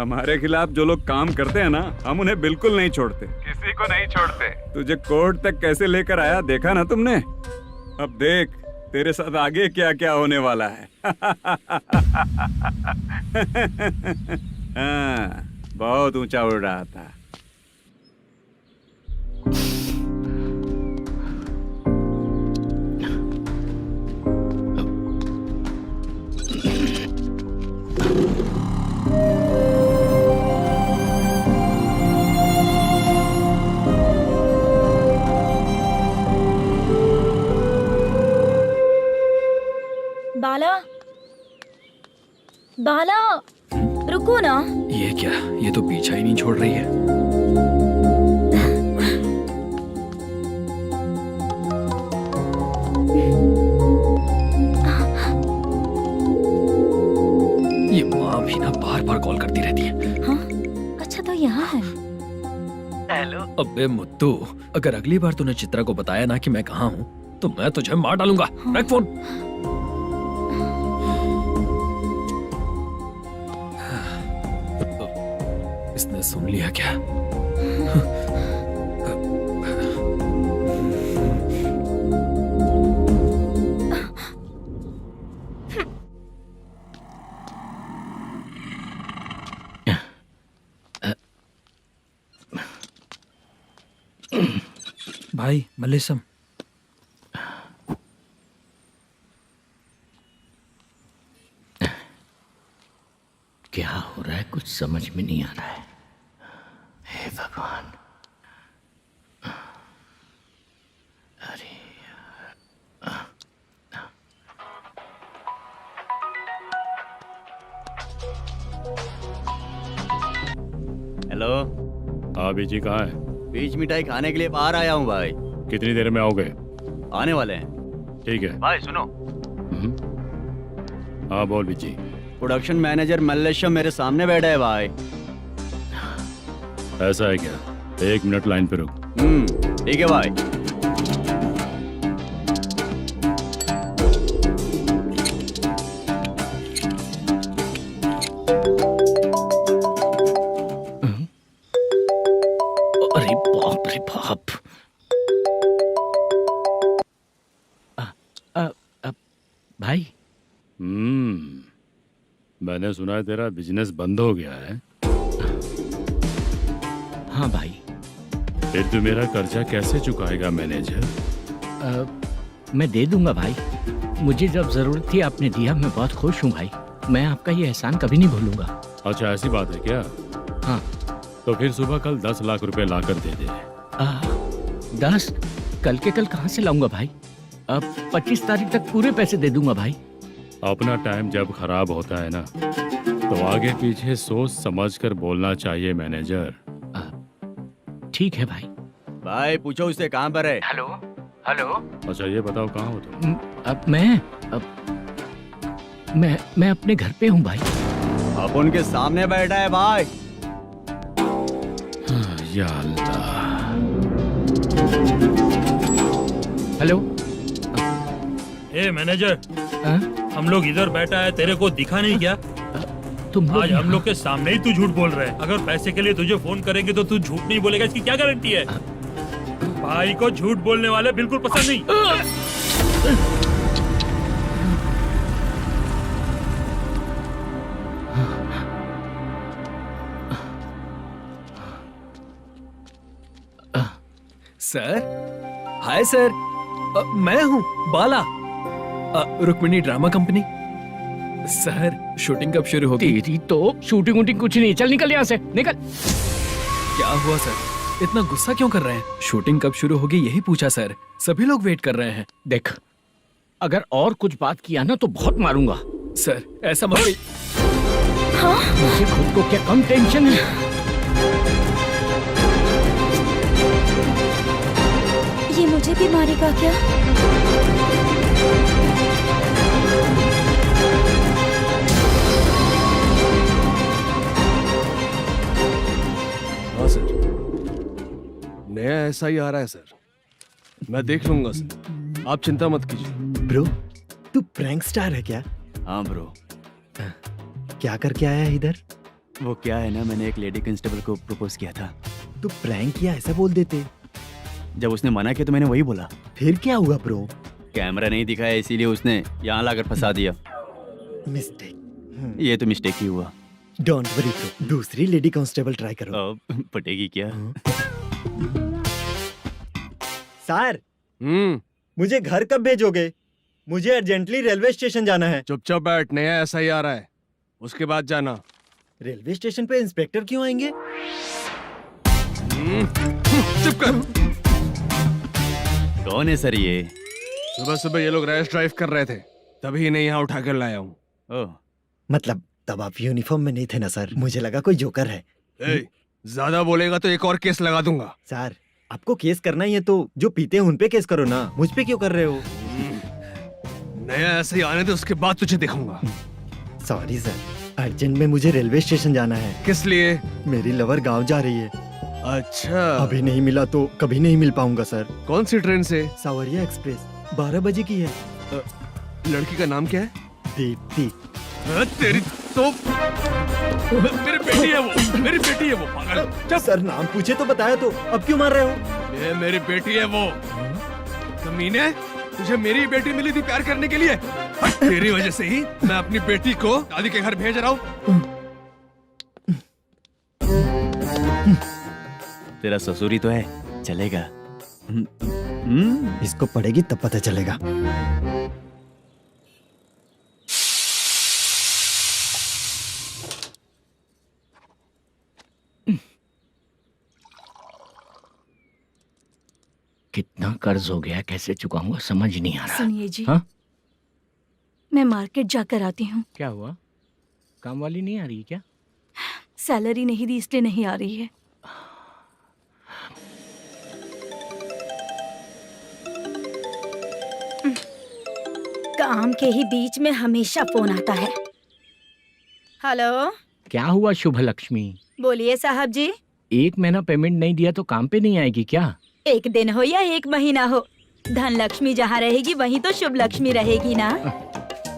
हमारे खिलाफ जो लोग काम करते हैं ना, हम उन्हें बिल्कुल नहीं छोड़ते, किसी को नहीं छोड़ते। तुझे कोर्ट तक कैसे लेकर आया देखा ना तुमने? अब देख तेरे साथ आगे क्या क्या होने वाला है। हाँ, बहुत ऊंचा उड़ रहा था। बाला, बाला, रुको ना। ये क्या, ये तो पीछा ही नहीं छोड़ रही है। ये माँ भी ना बार बार कॉल करती रहती है। हाँ, अच्छा तो यहाँ है। हेलो। अबे मुत्तू, अगर अगली बार तूने चित्रा को बताया ना कि मैं कहाँ हूँ तो मैं तुझे मार डालूंगा। रख फोन। इसने सुन लिया क्या? भाई मल्लेशम, क्या हो रहा है कुछ समझ में नहीं आ रहा है। हे भगवान, अरे हेलो। हाँ बीजी कहाँ है? बीच मिठाई खाने के लिए बाहर आया हूँ भाई। कितनी देर में आओगे? आने वाले हैं। ठीक है। भाई सुनो, हाँ बोल बीजी। प्रोडक्शन मैनेजर मल्लेशम मेरे सामने बैठा है भाई। ऐसा है क्या? 1 मिनट लाइन पे रुक। ठीक है भाई। अरे बाप रे बाप। भाई मैंने सुना है तेरा बिजनेस बंद हो गया है। हाँ भाई। फिर तू मेरा कर्जा कैसे चुकाएगा मैनेजर? मैं दे दूंगा भाई, मुझे जब जरूरत थी आपने दिया, मैं बहुत खुश हूँ भाई। मैं आपका ये एहसान कभी नहीं भूलूंगा। अच्छा ऐसी बात है क्या? हाँ। तो फिर सुबह कल 10 लाख रुपए ला कर दे दे। 10? कल के कल कहाँ से लाऊंगा भाई? अब 25 तारीख तक पूरे पैसे दे दूंगा भाई। अपना टाइम जब खराब होता है ना, तो आगे पीछे सोच समझ कर बोलना चाहिए मैनेजर। ठीक है भाई। भाई पूछो उससे कहाँ पर है। Hello hello. अच्छा ये बताओ कहाँ हो तुम? अब मैं अपने घर पे हूँ भाई। अब उनके सामने बैठा है भाई। या अल्लाह। हेलो। ए मैनेजर, हाँ? हम लोग इधर बैठा है, तेरे को दिखा नहीं क्या? तुम आज हम लोग के सामने ही तू झूठ बोल रहा है। अगर पैसे के लिए तुझे फोन करेंगे तो तू झूठ नहीं बोलेगा, इसकी क्या गारंटी है? भाई को झूठ बोलने वाले बिल्कुल पसंद नहीं। सर, हाय सर, मैं हूँ Bala, Rukmini drama company. Sir shooting कब शुरू होगी? तेरी तो शूटिंग वूटिंग कुछ नहीं। चल निकल यहाँ से, निकल। क्या हुआ सर, इतना गुस्सा क्यों कर रहे हैं? शूटिंग कब शुरू होगी यही पूछा सर, सभी लोग वेट कर रहे हैं। देख, अगर और कुछ बात किया ना तो बहुत मारूंगा। सर ऐसा मत। मुझे खुद को क्या कम टेंशन है? ये मुझे भी मारेगा क्या? हाँ सर, नया ऐसा ही आ रहा है सर, मैं देख लूंगा सर, आप चिंता मत कीजिए। ब्रो, तू प्रैंक स्टार है क्या? हाँ ब्रो। क्या करके आया है इधर? वो क्या है ना, मैंने एक लेडी कांस्टेबल को प्रपोज किया था। तू प्रैंक किया ऐसा बोल देते। जब उसने मना किया तो मैंने वही बोला। फिर क्या हुआ ब्रो? कैमरा नहीं दिखाया इसीलिए उसने यहाँ लाकर फंसा दिया। मिस्टेक। ये तो मिस्टेक ही हुआ। डोंट वरी ब्रो, दूसरी लेडी कांस्टेबल ट्राई करो। अब पटेगी क्या? सर, मुझे घर कब भेजोगे? मुझे अर्जेंटली रेलवे स्टेशन जाना है। चुपचाप बैठ, नया ऐसा ही आ रहा है, उसके बाद जाना। रेलवे स्टेशन पे इंस्पेक्टर क्यों आएंगे? चुप कर। कौन है सर ये? सुबह सुबह ये लोग रैश ड्राइव कर रहे थे, तभी इन्हें यहाँ उठा कर लाया हूँ। ओह, मतलब तब आप यूनिफॉर्म में नहीं थे ना सर, मुझे लगा कोई जोकर है। ज्यादा बोलेगा तो एक और केस लगा दूंगा। सर, आपको केस करना ही है तो जो पीते हैं उन पे केस करो ना, मुझ पे क्यों कर रहे हो? नया ऐसे ही आने दे, उसके बाद तुझे दिखाऊंगा। सॉरी सर, अर्जेंट में मुझे रेलवे स्टेशन जाना है। किस लिए? मेरी लवर गांव जा रही है। अच्छा, अभी नहीं मिला तो कभी नहीं मिल पाऊंगा सर। कौन सी ट्रेन से? सावरिया एक्सप्रेस, 12 बजे की है। लड़की का नाम क्या है? दीप्ति। तेरी तो मेरी बेटी है वो, मेरी बेटी है वो, पागल। सर नाम पूछे तो बताया तो, अब क्यों मार रहे हो? ये मेरी बेटी है वो। कमीने, तुझे मेरी बेटी मिली थी प्यार करने के लिए, तेरी वजह से ही मैं अपनी बेटी को दादी के घर भेज रहा हूँ। तेरा ससुरी तो है, चलेगा। इसको पड़ेगी तब पता चलेगा। कितना कर्ज हो गया, कैसे चुकाऊंगा समझ नहीं आ रहा। सुनिए जी, हाँ? मैं मार्केट जाकर आती हूँ। क्या हुआ? काम वाली नहीं आ रही क्या? सैलरी नहीं दी इसलिए नहीं आ रही है। काम के ही बीच में हमेशा फोन आता है। हेलो, क्या हुआ शुभ लक्ष्मी? बोलिए साहब जी। 1 महीना पेमेंट नहीं दिया तो काम पे नहीं आएगी क्या? 1 दिन हो या 1 महीना हो, धन लक्ष्मी जहाँ रहेगी वहीं तो शुभ लक्ष्मी रहेगी ना।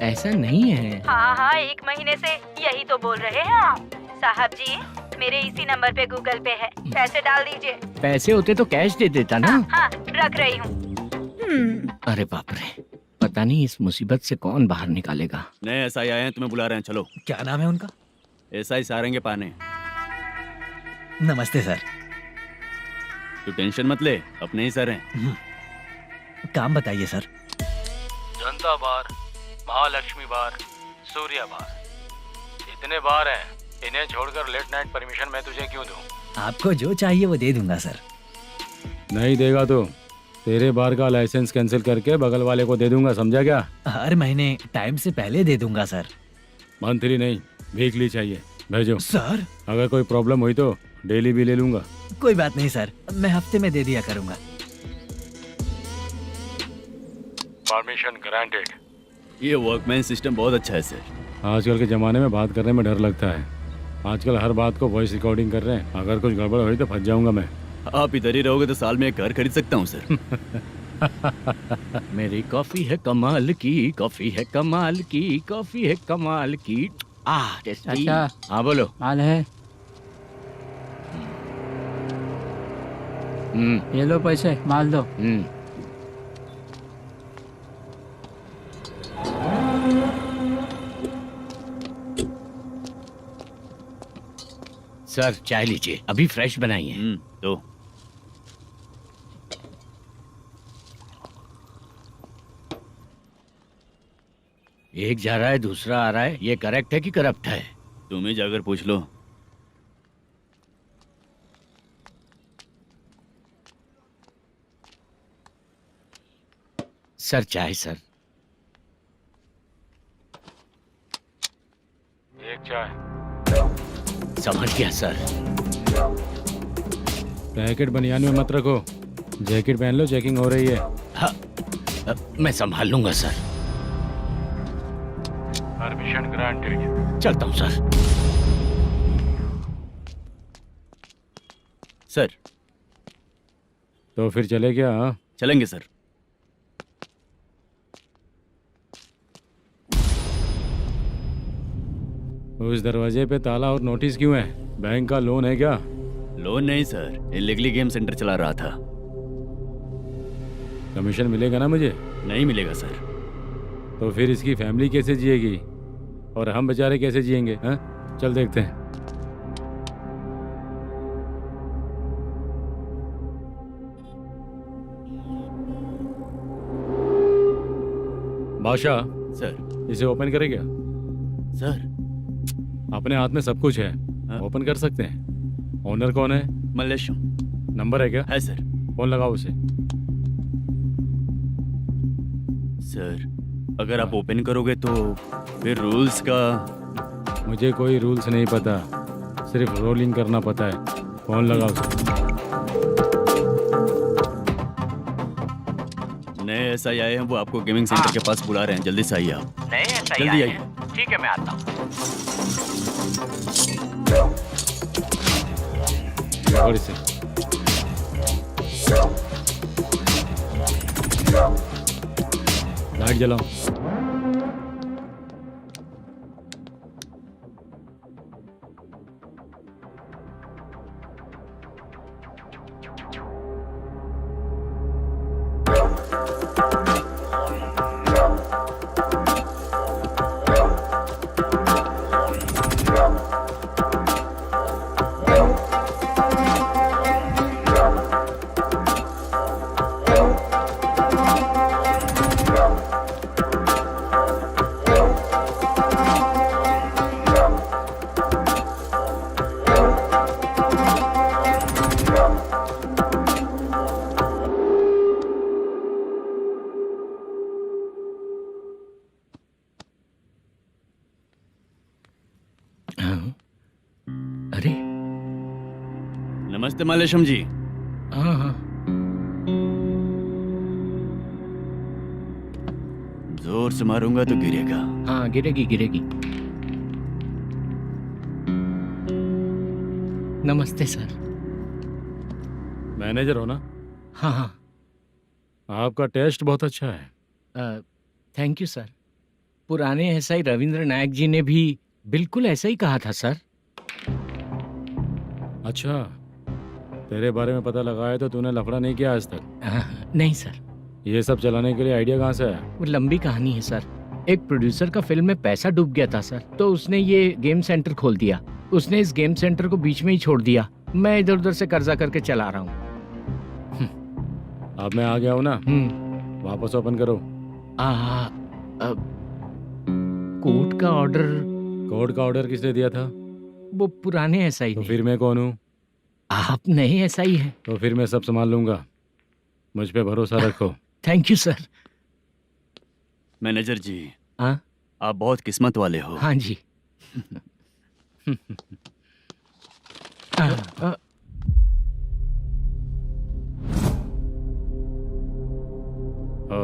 ऐसा नहीं है। हाँ हाँ, 1 महीने से यही तो बोल रहे हैं आप। साहब जी, मेरे इसी नंबर पे गूगल पे है, पैसे डाल दीजिए। पैसे होते तो कैश दे देता ना। हाँ, रख रही हूँ। अरे बाप रे, पता नहीं इस मुसीबत से कौन बाहर निकालेगा। नए एसआई आए हैं, तुम्हें बुला रहे हैं, चलो। क्या नाम है उनका? एसआई सारंगे पाने। नमस्ते सर। तू टेंशन मत ले, अपने ही सर हैं। काम बताइए सर। जनता बार, महालक्ष्मी बार, सूर्या बार, इतने बार हैं, इन्हें छोड़कर लेट नाइट परमिशन मैं तुझे क्यों दूं? आपको जो चाहिए वो दे दूंगा सर। नहीं देगा तो तेरे बार का लाइसेंस कैंसिल करके बगल वाले को दे दूंगा, समझा क्या? हर महीने टाइम से पहले दे दूंगा सर। मंथली नहीं, वीकली चाहिए। भेजो। सर अगर कोई प्रॉब्लम हुई तो डेली भी ले लूंगा। कोई बात नहीं सर, मैं हफ्ते में दे दिया करूंगा। Permission granted. ये वर्कमैन सिस्टम बहुत अच्छा है सर। आजकल के ज़माने में बात करने में डर लगता है। आजकल हर बात को वॉइस रिकॉर्डिंग कर रहे हैं। अगर कुछ गड़बड़ हुई तो फंस जाऊंगा मैं। आप इधर ही रहोगे तो साल में एक घर खरीद सकता हूँ सर। मेरी कॉफी है कमाल की, कॉफी है कमाल की, कॉफी है कमाल की। टेस्टी। अच्छा। हाँ बोलो। माल है, ये लो पैसे, माल दो। सर चाय लीजिए, अभी फ्रेश बनाई है। तो एक जा रहा है दूसरा आ रहा है, ये करेक्ट है कि करप्ट है? तुम ही जाकर पूछ लो। सर चाय सर। एक चाय। समझ गया सर। पैकेट बनियान में मत रखो, जैकेट पहन लो, चेकिंग हो रही है। हाँ, मैं संभाल लूंगा सर। Permission granted. चलता हूँ सर। सर तो फिर चले क्या? हाँ? चलेंगे सर। उस दरवाजे पे ताला और नोटिस क्यों है? बैंक का लोन है क्या? लोन नहीं सर, इलीगली गेम सेंटर चला रहा था। कमीशन मिलेगा ना मुझे? नहीं मिलेगा सर। तो फिर इसकी फैमिली कैसे जिएगी और हम बेचारे कैसे जिएंगे? हाँ, चल देखते हैं। बादशाह, सर। इसे ओपन करे क्या? सर अपने हाथ में सब कुछ है, हाँ? ओपन कर सकते हैं। ओनर कौन है? मल्लेशम। नंबर है क्या? है सर। फोन लगाओ उसे। सर अगर आप ओपन करोगे तो फिर रूल्स का। मुझे कोई रूल्स नहीं पता, सिर्फ रोलिंग करना पता है। फोन लगाओ उसे। नए SI आए हैं, वो आपको गेमिंग सेंटर के पास बुला रहे हैं। जल्दी से आइए आप। नहीं ऐसा ही जल्दी आए आइए। हैं। ठीक है मैं आता हूँ। पकड़ इसे। लाइट जलाओ। अरे नमस्ते मल्लेशम जी। हाँ हाँ। जोर से मारूंगा तो गिरेगा। हाँ गिरेगी गिरेगी। नमस्ते सर। मैनेजर हो ना? हाँ हाँ। आपका टेस्ट बहुत अच्छा है। Thank you sir. पुराने SI रविंद्र नायक जी ने भी बिल्कुल ऐसा ही कहा था सर। अच्छा, तेरे बारे में पता लगा है तो तूने लफड़ा नहीं किया आज तक? नहीं सर। ये सब चलाने के लिए आइडिया कहाँ से आया? वो लंबी कहानी है सर। एक प्रोड्यूसर का फिल्म में पैसा डूब गया था सर, तो उसने ये गेम सेंटर खोल दिया। उसने इस गेम सेंटर को बीच में ही छोड़ दिया। मैं इधर उधर से कर्जा करके चला रहा हूँ। अब मैं आ गया हूँ ना, वापस ओपन करो। कोर्ट का ऑर्डर। कोर्ट का ऑर्डर किसने दिया था? वो पुराने एसआई तो ने। फिर मैं कौन हूँ? आप नए एसआई हैं। तो फिर मैं सब संभाल लूंगा, मुझ पे भरोसा रखो। Thank you sir. मैनेजर जी, हाँ आप बहुत किस्मत वाले हो। हाँ जी।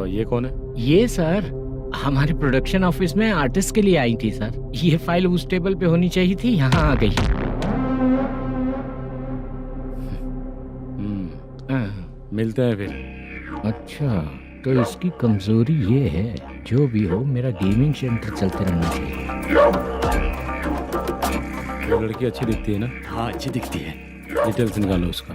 ये कौन है? ये सर हमारे प्रोडक्शन ऑफिस में आर्टिस्ट के लिए आई थी सर। ये फाइल उस टेबल पे होनी चाहिए थी, यहाँ आ गई। मिलते हैं फिर। अच्छा, तो इसकी कमजोरी ये है, जो भी हो मेरा गेमिंग सेंटर चलते रहना चाहिए। वो लड़की अच्छी दिखती है ना? हाँ, अच्छी दिखती है। डिटेल्स निकालो उसका।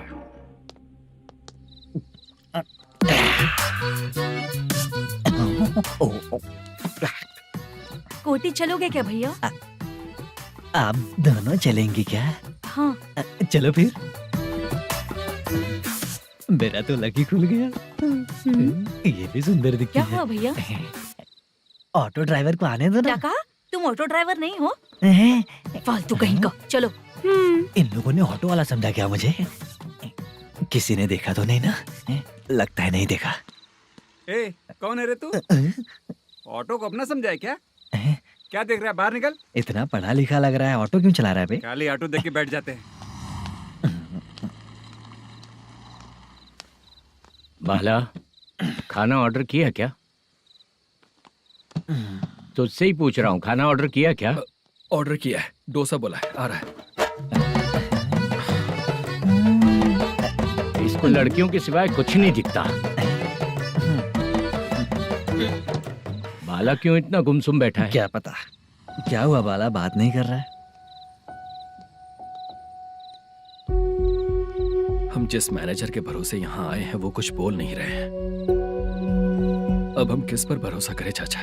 कोटी चलोगे क्या भैया? आप दोनों चलेंगे क्या? हाँ। चलो फिर। मेरा तो लकी खुल गया। ये भी सुंदर दिखती क्या है। हुआ भैया? ऑटो ड्राइवर को आने दो क्या ना। कहा? तुम ऑटो ड्राइवर नहीं हो? हैं? फालतू कहीं का। चलो। इन लोगों ने ऑटो वाला समझा क्या मुझे? किसी ने देखा तो नहीं ना? लगता है नहीं देखा। ए, कौन है रे तू? ऑटो को अपना समझा है क्या? क्या देख रहा है? बाहर निकल। इतना पढ़ा लिखा लग रहा है, ऑटो क्यों चला रहा है बे? खाली ऑटो देख के बैठ जाते हैं। बाला, खाना ऑर्डर किया क्या? तुझसे ही पूछ रहा हूँ, खाना ऑर्डर किया क्या? ऑर्डर किया है, डोसा बोला है, आ रहा है। इसको लड़कियों के सिवाय कुछ नहीं दिखता। बाला क्यों इतना गुमसुम बैठा है? क्या पता क्या हुआ, बाला बात नहीं कर रहा है। हम जिस मैनेजर के भरोसे यहाँ आए हैं वो कुछ बोल नहीं रहे हैं। अब हम किस पर भरोसा करें चाचा?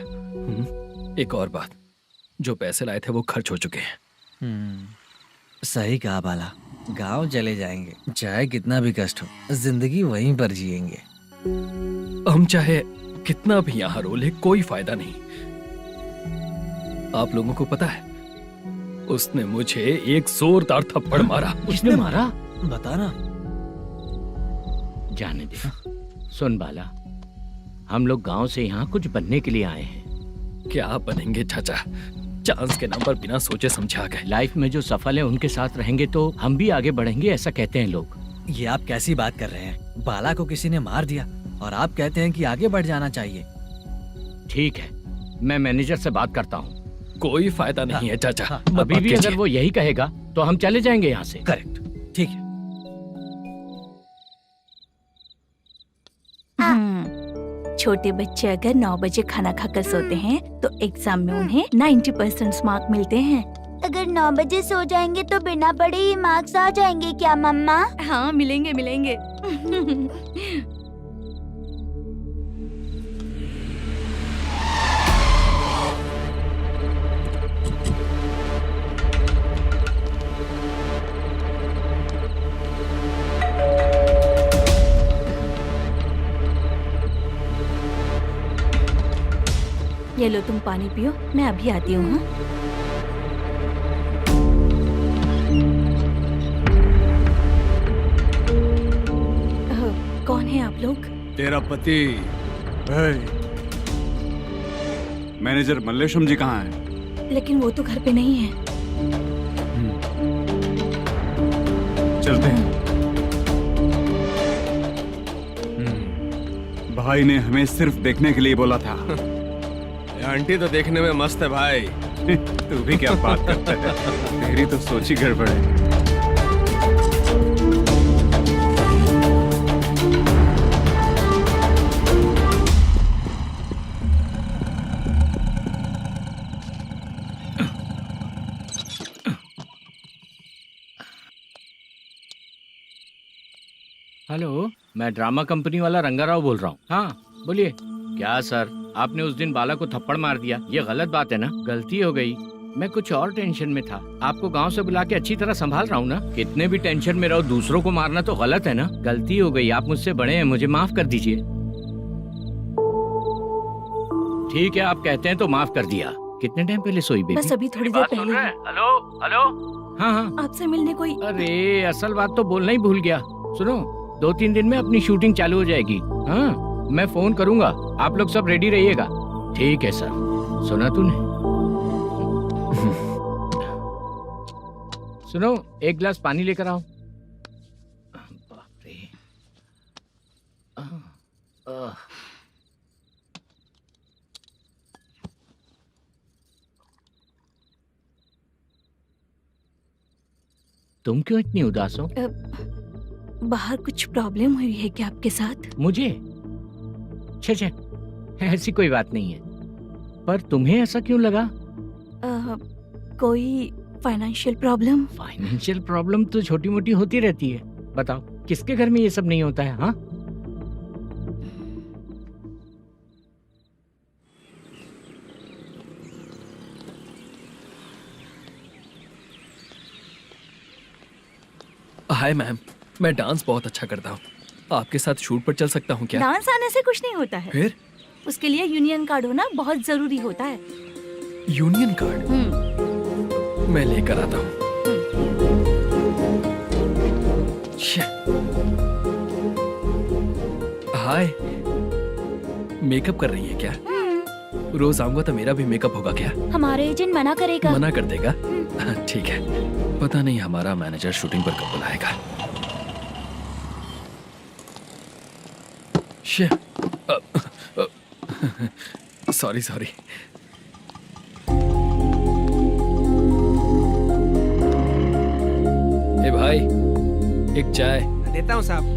एक और बात, जो पैसे लाए थे वो खर्च हो चुके हैं। सही कहा बाला, गांव चले जाएंगे, चाहे कितना भी कष्ट हो, जिंदगी वहीं पर जिएंगे। हम चाहे कितना भी यहाँ रो ले, कोई फायदा नहीं। आप लोगों को पता है, उसने मुझे एक जोरदार थप्पड़ मारा। उसने मारा? बता ना। जाने दे। सुन बाला, हम लोग गांव से यहाँ कुछ बनने के लिए आए हैं। क्या बनेंगे चाचा? चांस के नाम पर बिना सोचे समझे आ गए। लाइफ में जो सफल है उनके साथ रहेंगे तो हम भी आगे बढ़ेंगे, ऐसा कहते हैं लोग। ये आप कैसी बात कर रहे हैं? बाला को किसी ने मार दिया और आप कहते हैं कि आगे बढ़ जाना चाहिए। ठीक है, मैं मैनेजर से बात करता हूँ। कोई फायदा नहीं है चाचा। अभी भी अगर वो यही कहेगा तो हम चले जाएंगे यहाँ से। करेक्ट, ठीक है। छोटे बच्चे अगर 9 बजे खाना खाकर सोते हैं तो एग्जाम में उन्हें 90% मार्क मिलते हैं। अगर 9 बजे सो जाएंगे तो बिना पढ़े ही मार्क्स आ जाएंगे क्या मम्मा? हाँ, मिलेंगे मिलेंगे। ये लो, तुम पानी पियो, मैं अभी आती हूँ। हाँ? कौन है आप लोग? तेरा पति। मैनेजर मल्लेशम जी कहाँ हैं? लेकिन वो तो घर पे नहीं है। चलते हैं। भाई ने हमें सिर्फ देखने के लिए बोला था। आंटी तो देखने में मस्त है भाई। तू भी क्या बात करता है? तेरी तो सोच ही गड़बड़ है। हेलो, मैं ड्रामा कंपनी वाला रंगाराव बोल रहा हूँ। हाँ बोलिए। क्या सर, आपने उस दिन बाला को थप्पड़ मार दिया, ये गलत बात है ना? गलती हो गई, मैं कुछ और टेंशन में था। आपको गांव से बुला के अच्छी तरह संभाल रहा हूँ ना। कितने भी टेंशन में रहो, दूसरों को मारना तो गलत है ना। गलती हो गई, आप मुझसे बड़े हैं, मुझे माफ कर दीजिए। ठीक है, आप कहते हैं तो माफ कर दिया। कितने टाइम पहले सोई बेबी? बस अभी थोड़ी देर पहले ही। Hello hello. हाँ हाँ। आपसे मिलने कोई। अरे असल बात तो बोलना ही भूल गया। सुनो, 2-3 दिन में अपनी शूटिंग चालू हो जाएगी। हाँ, मैं फोन करूंगा, आप लोग सब रेडी रहिएगा। ठीक है सर। सुना तूने? सुनो, एक गिलास पानी लेकर आओ। बाप रे। तुम क्यों इतनी उदास हो? बाहर कुछ प्रॉब्लम हुई है क्या आपके साथ? मुझे? छे, ऐसी कोई बात नहीं है। पर तुम्हें ऐसा क्यों लगा? कोई फाइनेंशियल प्रॉब्लम? फाइनेंशियल प्रॉब्लम तो छोटी मोटी होती रहती है। बताओ, किसके घर में ये सब नहीं होता है? हाँ, हाय मैम, मैं डांस बहुत अच्छा करता हूँ। आपके साथ शूट पर चल सकता हूँ क्या? डांस आने से कुछ नहीं होता है। फिर? उसके लिए यूनियन कार्ड होना बहुत जरूरी होता है। Union card? मैं लेकर आता हूँ। हाय, मेकअप कर रही है क्या? रोज आऊंगा तो मेरा भी मेकअप होगा क्या? हमारे एजेंट मना करेगा। मना कर देगा? ठीक है, पता नहीं हमारा मैनेजर शूटिंग पर कब बुलाएगा। सॉरी। ए भाई, एक चाय। देता हूँ साहब।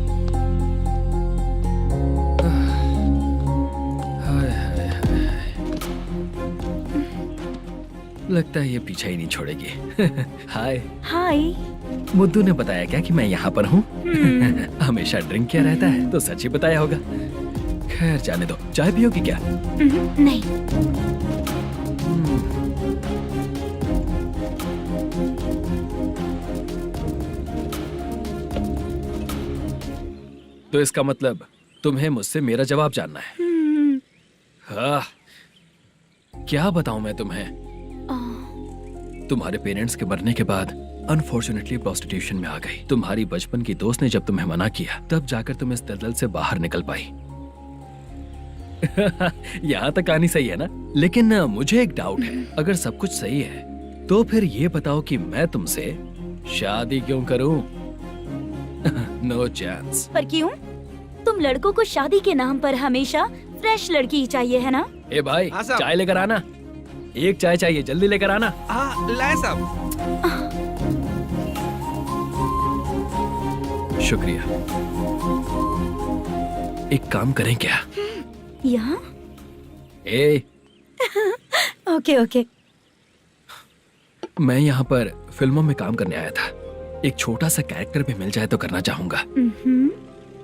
लगता है ये पीछा ही नहीं छोड़ेगी। हाय। हाय। मुद्दू ने बताया क्या कि मैं यहाँ पर हूँ? हमेशा ड्रिंक किया रहता है तो सच ही बताया होगा। खैर जाने दो, चाय पियोगी क्या? नहीं। तो इसका मतलब तुम्हें मुझसे मेरा जवाब जानना है? हाँ, क्या बताऊं मैं तुम्हें? तुम्हारे पेरेंट्स के मरने के बाद अनफॉर्चुनेटली प्रोस्टिट्यूशन में आ गई। तुम्हारी बचपन की दोस्त ने जब तुम्हें मना किया, तब जाकर तुम इस दलदल से बाहर निकल पाई। यहाँ तक कहानी सही है ना? लेकिन मुझे एक डाउट है। अगर सब कुछ सही है तो फिर ये बताओ कि मैं तुमसे शादी क्यों करूं? No chance. पर क्यों? तुम लड़कों को शादी के नाम पर हमेशा फ्रेश लड़की ही चाहिए, है ना? ए भाई, चाय लेकर आना। एक चाय चाहिए, जल्दी लेकर आना। लाए साहब। शुक्रिया। एक काम करें क्या? यहाँ? ए, ओके। मैं यहाँ पर फिल्मों में काम करने आया था। एक छोटा सा कैरेक्टर भी मिल जाए तो करना चाहूंगा।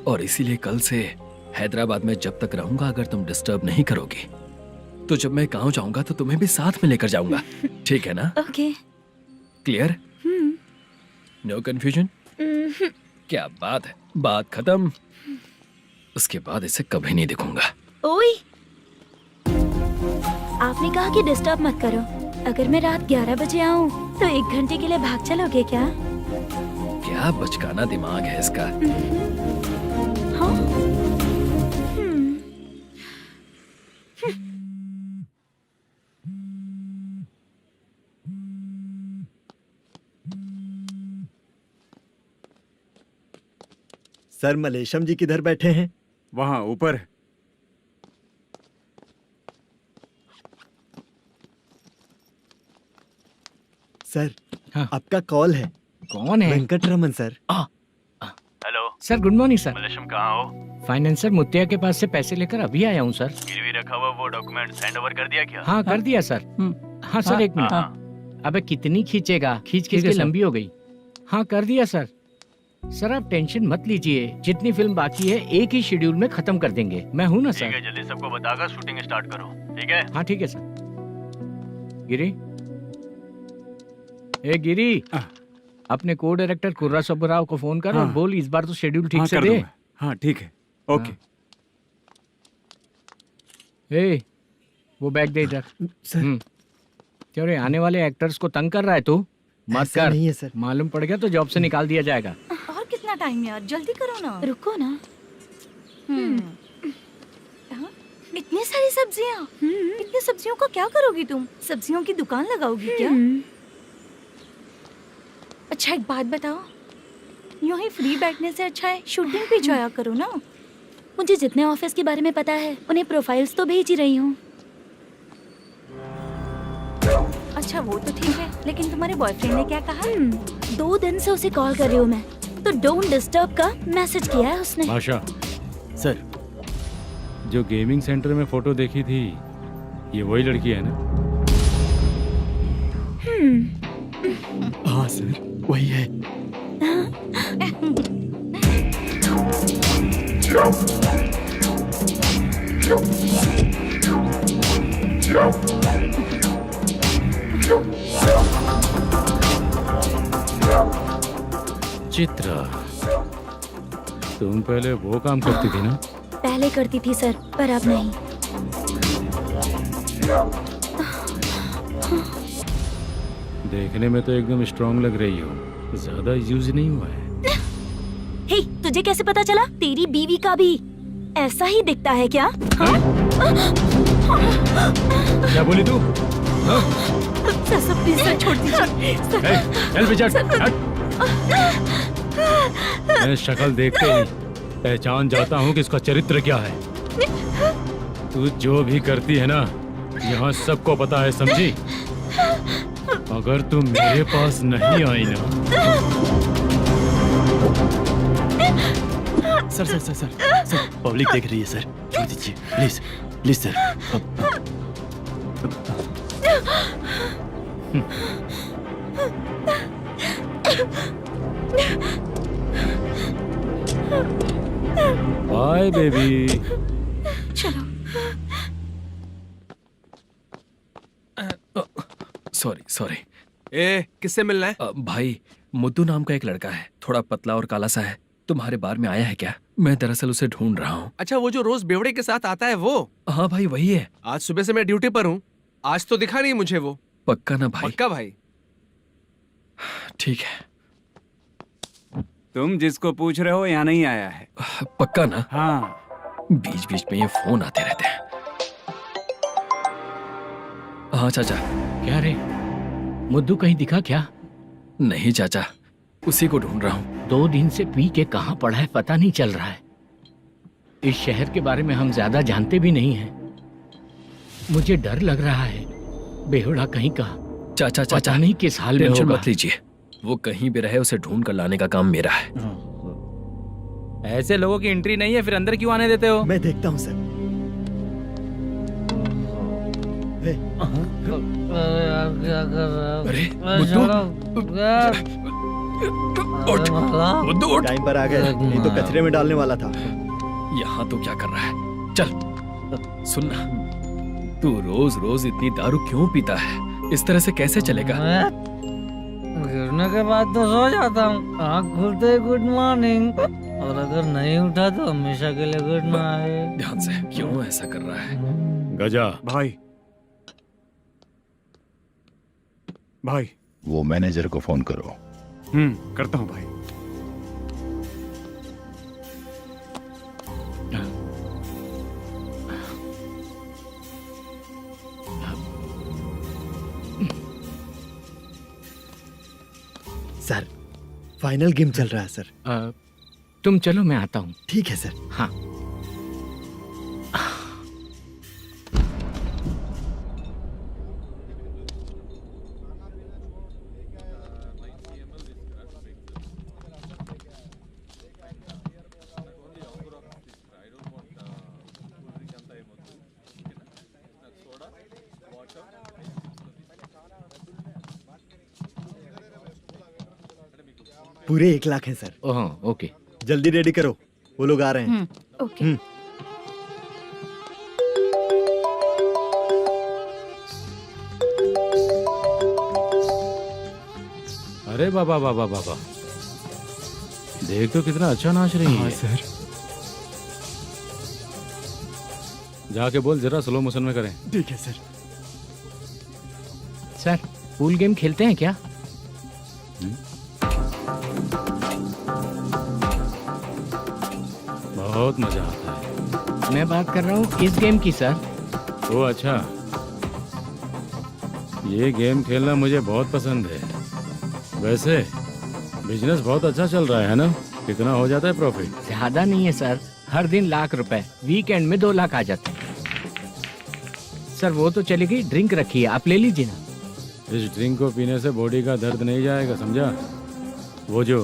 और इसीलिए कल से हैदराबाद में जब तक रहूंगा, अगर तुम डिस्टर्ब नहीं करोगी तो जब मैं गांव जाऊंगा तो तुम्हें भी साथ में लेकर जाऊंगा। ठीक है ना? ओके। क्लियर? No confusion? क्या बात है, बात खत्म। उसके बाद इसे कभी नहीं दिखूंगा। ओए, आपने कहा कि डिस्टर्ब मत करो। अगर मैं रात 11 बजे आऊँ तो 1 घंटे के लिए भाग चलोगे क्या? क्या बचकाना दिमाग है इसका। हाँ? सर, मलेशम जी किधर बैठे हैं? वहाँ ऊपर। सर, हाँ। आपका कॉल है। कौन है? Venkataraman sir. Hello sir, good morning sir. Malesham, कहाँ हो? फाइनेंसर मुत्तिया के पास से पैसे लेकर अभी आया हूँ सर। गिरवी रखा हुआ वो डॉक्यूमेंट हैंड ओवर कर दिया क्या? हाँ, कर दिया सर। हाँ सर, 1 मिनट। अबे कितनी खींचेगा, खींच के लंबी हो गई। हाँ, कर दिया सर। सर आप टेंशन मत लीजिए, जितनी फिल्म बाकी है एक ही शेड्यूल में खत्म कर देंगे। मैं हूँ ना सर। ठीक है, जल्दी सबको बताकर शूटिंग स्टार्ट करो। ठीक है? हाँ ठीक है सर। गिरी, ए गिरी, अपने को डायरेक्टर कुर्रा सुब्बराव को फोन कर और बोल इस बार तो शेड्यूल ठीक से दे। हाँ ठीक है, ओके। ए, वो बैग दे इधर। सर। क्यों रे, आने वाले एक्टर्स को तंग कर रहा है तू? मत ऐसा कर। नहीं है सर। मालूम पड़ गया तो जॉब से निकाल दिया जाएगा। और कितना टाइम यार, जल्दी करो ना। रुको ना। हाँ? इतनी सारी सब्जियाँ, इतनी सब्जियों का क्या करोगी तुम? सब्जियों की दुकान लगाओगी क्या? अच्छा एक बात बताओ, यूं ही फ्री बैठने से अच्छा है शूटिंग पे जाया करो ना। मुझे जितने ऑफिस के बारे में पता है उन्हें प्रोफाइल्स तो भेज ही रही हूँ। अच्छा वो तो ठीक है, लेकिन तुम्हारे बॉयफ्रेंड ने क्या कहा? 2 दिन से उसे कॉल कर रही हूँ मैं, तो डोंट डिस्टर्ब का मैसेज किया है उसने। माशा, सर जो गेमिंग सेंटर में फोटो देखी थी, ये वही लड़की है ना? हाँ सर, वही है। चित्रा, तुम पहले वो काम करती थी ना? पहले करती थी सर, पर अब नहीं। देखने में तो एकदम स्ट्रांग लग रही हो, ज्यादा यूज नहीं हुआ है। हे, तुझे कैसे पता चला? तेरी बीवी का भी ऐसा ही दिखता है क्या? हाँ? क्या बोली तू? सर प्लीज सर, छोड़ दीजिए। चल बेटा, हट। मैं शक्ल देखते ही पहचान जाता हूँ कि इसका चरित्र क्या है। तू जो भी करती है ना, यहाँ सबको पता है, समझी? अगर तू मेरे पास नहीं आई ना। सर, पब्लिक देख रही है सर, छोड़ दीजिए please please sir. Bye baby. चलो। Sorry sorry. ए, किससे मिलना है? भाई, मुद्दू नाम का एक लड़का है, थोड़ा पतला और काला सा है। तुम्हारे बार में आया है क्या? मैं दरअसल उसे ढूंढ रहा हूँ। अच्छा, वो जो रोज बेवड़े के साथ आता है वो? हाँ भाई, वही है। आज सुबह से मैं ड्यूटी पर हूँ, आज तो दिखा नहीं मुझे वो। पक्का ना भाई? पक्का भाई। ठीक है। तुम जिसको पूछ रहे हो यहाँ नहीं आया है। पक्का ना? हाँ। बीच बीच में ये फोन आते रहते हैं। हाँ चाचा। क्या रे, मुद्दू कहीं दिखा क्या? नहीं चाचा, उसी को ढूंढ रहा हूँ। 2 दिन से पी के कहाँ पड़ा है पता नहीं चल रहा है। इस शहर के बारे में हम ज्यादा जानते भी नहीं हैं। मुझे डर लग रहा है, बेहुड़ा कहीं का। चाचा पता नहीं किस हाल में टेंशन होगा। मत लीजिए, वो कहीं भी रहे उसे ढूंढ कर लाने का काम मेरा है। ऐसे लोगों की एंट्री नहीं है, फिर अंदर क्यों आने देते हो? मैं देखता हूँ सर। अरे मुद्दू उठ। टाइम पर आ गए, नहीं तो कचरे में डालने वाला था। यहाँ तो क्या कर रहा है? चल सुनना, तू रोज रोज इतनी दारू क्यों पीता है? इस तरह से कैसे चलेगा? गिरने के बाद तो सो जाता हूँ, आँख खुलते ही गुड मॉर्निंग, और अगर नहीं उठा तो हमेशा के लिए गुड नाइट। ध्यान से, क्यों ऐसा कर रहा है? गजा। भाई वो मैनेजर को फोन करो। करता हूँ भाई। सर, फाइनल गेम चल रहा है सर। तुम चलो, मैं आता हूँ। ठीक है सर। हाँ। पूरे 1 लाख हैं सर। ओह, ओके। जल्दी रेडी करो, वो लोग आ रहे हैं। ओके। अरे बाबा बाबा बाबा, देख तो कितना अच्छा नाच रही है। सर। जाके बोल जरा स्लो मोशन में करें। ठीक है सर। सर पूल गेम खेलते हैं क्या? बहुत मजा आता है। मैं बात कर रहा हूँ इस गेम की सर। ओ अच्छा, ये गेम खेलना मुझे बहुत पसंद है। वैसे बिजनेस बहुत अच्छा चल रहा है ना? कितना हो जाता है प्रॉफिट? ज्यादा नहीं है सर, हर दिन लाख रुपए, वीकेंड में 2 लाख आ जाते हैं। सर वो तो चलेगी, ड्रिंक रखी है, आप ले लीजिए ना। इस ड्रिंक को पीने से बॉडी का दर्द नहीं जाएगा, समझा? वो जो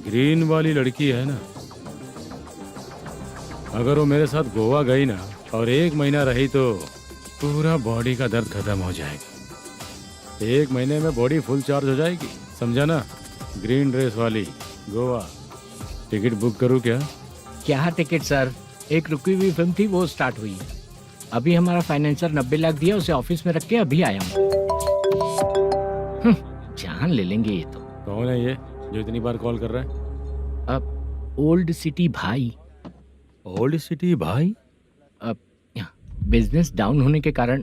ग्रीन वाली लड़की है ना, अगर वो मेरे साथ गोवा गई ना और 1 महीना रही तो पूरा बॉडी का दर्द खत्म हो जाएगा। 1 महीने में बॉडी फुल चार्ज हो जाएगी, समझा ना? ग्रीन ड्रेस वाली गोवा। टिकट बुक करूँ क्या? क्या टिकट सर, एक रुकी हुई फिल्म थी वो स्टार्ट हुई है। अभी हमारा फाइनेंसर 90 लाख दिया, उसे ऑफिस में रख के अभी आया हूँ। जान ले लेंगे ये तो। कौन है ये जो इतनी बार कॉल कर रहा है? अब ओल्ड सिटी भाई। ओल्ड सिटी भाई? अब बिजनेस डाउन होने के कारण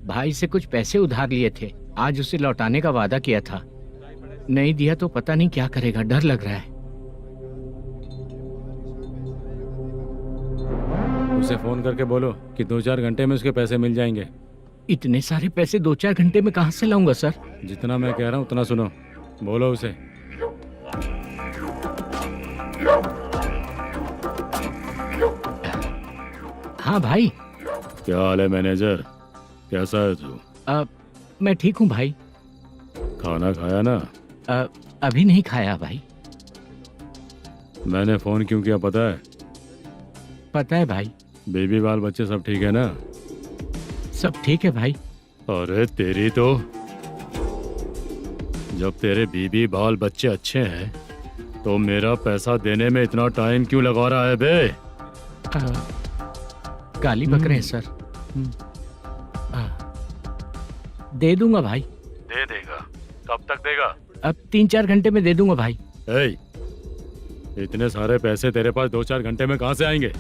भाई से कुछ पैसे उधार लिए थे, आज उसे लौटाने का वादा किया था। नहीं दिया तो पता नहीं क्या करेगा, डर लग रहा है। उसे फोन करके बोलो कि 2-4 घंटे में उसके पैसे मिल जाएंगे। इतने सारे पैसे 2-4 घंटे में कहाँ से लाऊंगा सर? जितना मैं कह रहा हूँ उतना सुनो, बोलो उसे। हाँ भाई। क्या हाल है मैनेजर, कैसा है तू? मैं ठीक हूँ भाई। खाना खाया ना? अभी नहीं खाया भाई। मैंने फोन क्यों किया पता है? पता है भाई। बेबी बाल बच्चे सब ठीक है ना? सब ठीक है भाई। अरे तेरी तो, जब तेरे बीबी बाल बच्चे अच्छे हैं तो मेरा पैसा देने में इतना टाइम क्यों लगा रहा है बे? गाली बक रहे हैं सर। दे दूंगा भाई। दे देगा? कब तक देगा? अब 3-4 घंटे में दे दूंगा भाई। इतने सारे पैसे तेरे पास 2-4 घंटे में कहाँ से आएंगे?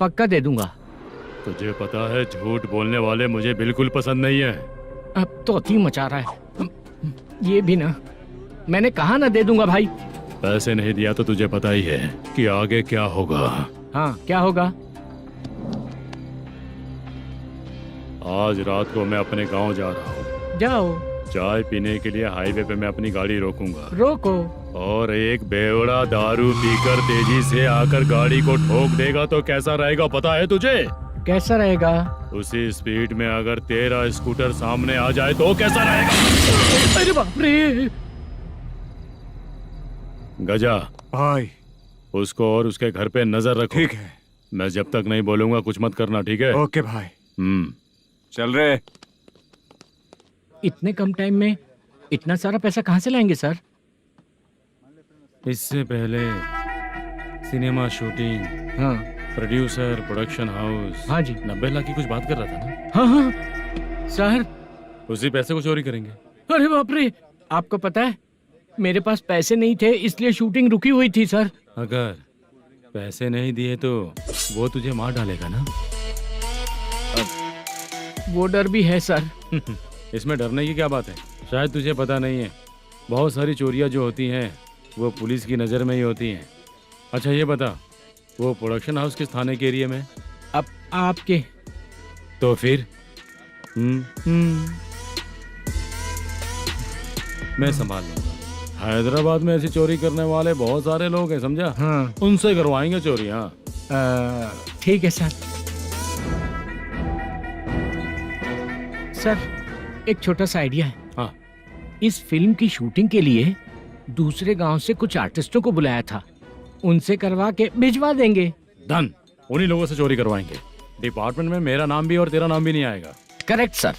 पक्का दे दूंगा। तुझे पता है झूठ बोलने वाले मुझे बिल्कुल पसंद नहीं है। अब तो अति मचा रहा है ये भी ना। मैंने कहा ना दे दूंगा भाई। पैसे नहीं दिया तो तुझे पता ही है कि आगे क्या होगा। हाँ क्या होगा? आज रात को मैं अपने गांव जा रहा हूँ। जाओ। चाय पीने के लिए हाईवे पे मैं अपनी गाड़ी रोकूंगा। रोको। और एक बेवड़ा दारू पीकर तेजी से आकर गाड़ी को ठोक देगा तो कैसा रहेगा पता है तुझे? कैसा रहेगा? उसी स्पीड में अगर तेरा स्कूटर सामने आ जाए तो कैसा रहेगा? अरे बाप रे। गजा भाई, उसको और उसके घर पे नजर रखो। ठीक है। मैं जब तक नहीं बोलूंगा कुछ मत करना, ठीक है? ओके भाई। चल रहे। इतने कम टाइम में इतना सारा पैसा कहाँ से लाएंगे सर? इससे पहले सिनेमा शूटिंग, हाँ, प्रोड्यूसर, प्रोडक्शन हाउस। हाँ जी। 90 लाख की कुछ बात कर रहा था ना? हाँ हाँ सर। उसी पैसे को चोरी करेंगे। अरे बाप रे, आपको पता है मेरे पास पैसे नहीं थे इसलिए शूटिंग रुकी हुई थी सर। अगर पैसे नहीं दिए तो वो तुझे मार डालेगा ना? वो डर भी है सर। इसमें डरने की क्या बात है? शायद तुझे पता नहीं है, बहुत सारी चोरियां जो होती हैं वो पुलिस की नज़र में ही होती हैं। अच्छा ये बता, वो प्रोडक्शन हाउस किस थाने के एरिया में? अब आपके। तो फिर मैं संभाल लूंगा। हैदराबाद में ऐसी चोरी करने वाले बहुत सारे लोग हैं, समझा? हाँ। उनसे करवाएंगे चोरी। हाँ ठीक है सर। सर एक छोटा सा आइडिया है। हाँ। इस फिल्म की शूटिंग के लिए दूसरे गांव से कुछ आर्टिस्टों को बुलाया था, उनसे करवा के भिजवा देंगे। डन, उन्हीं लोगों से चोरी करवाएंगे। डिपार्टमेंट में मेरा नाम भी और तेरा नाम भी नहीं आएगा। Correct sir.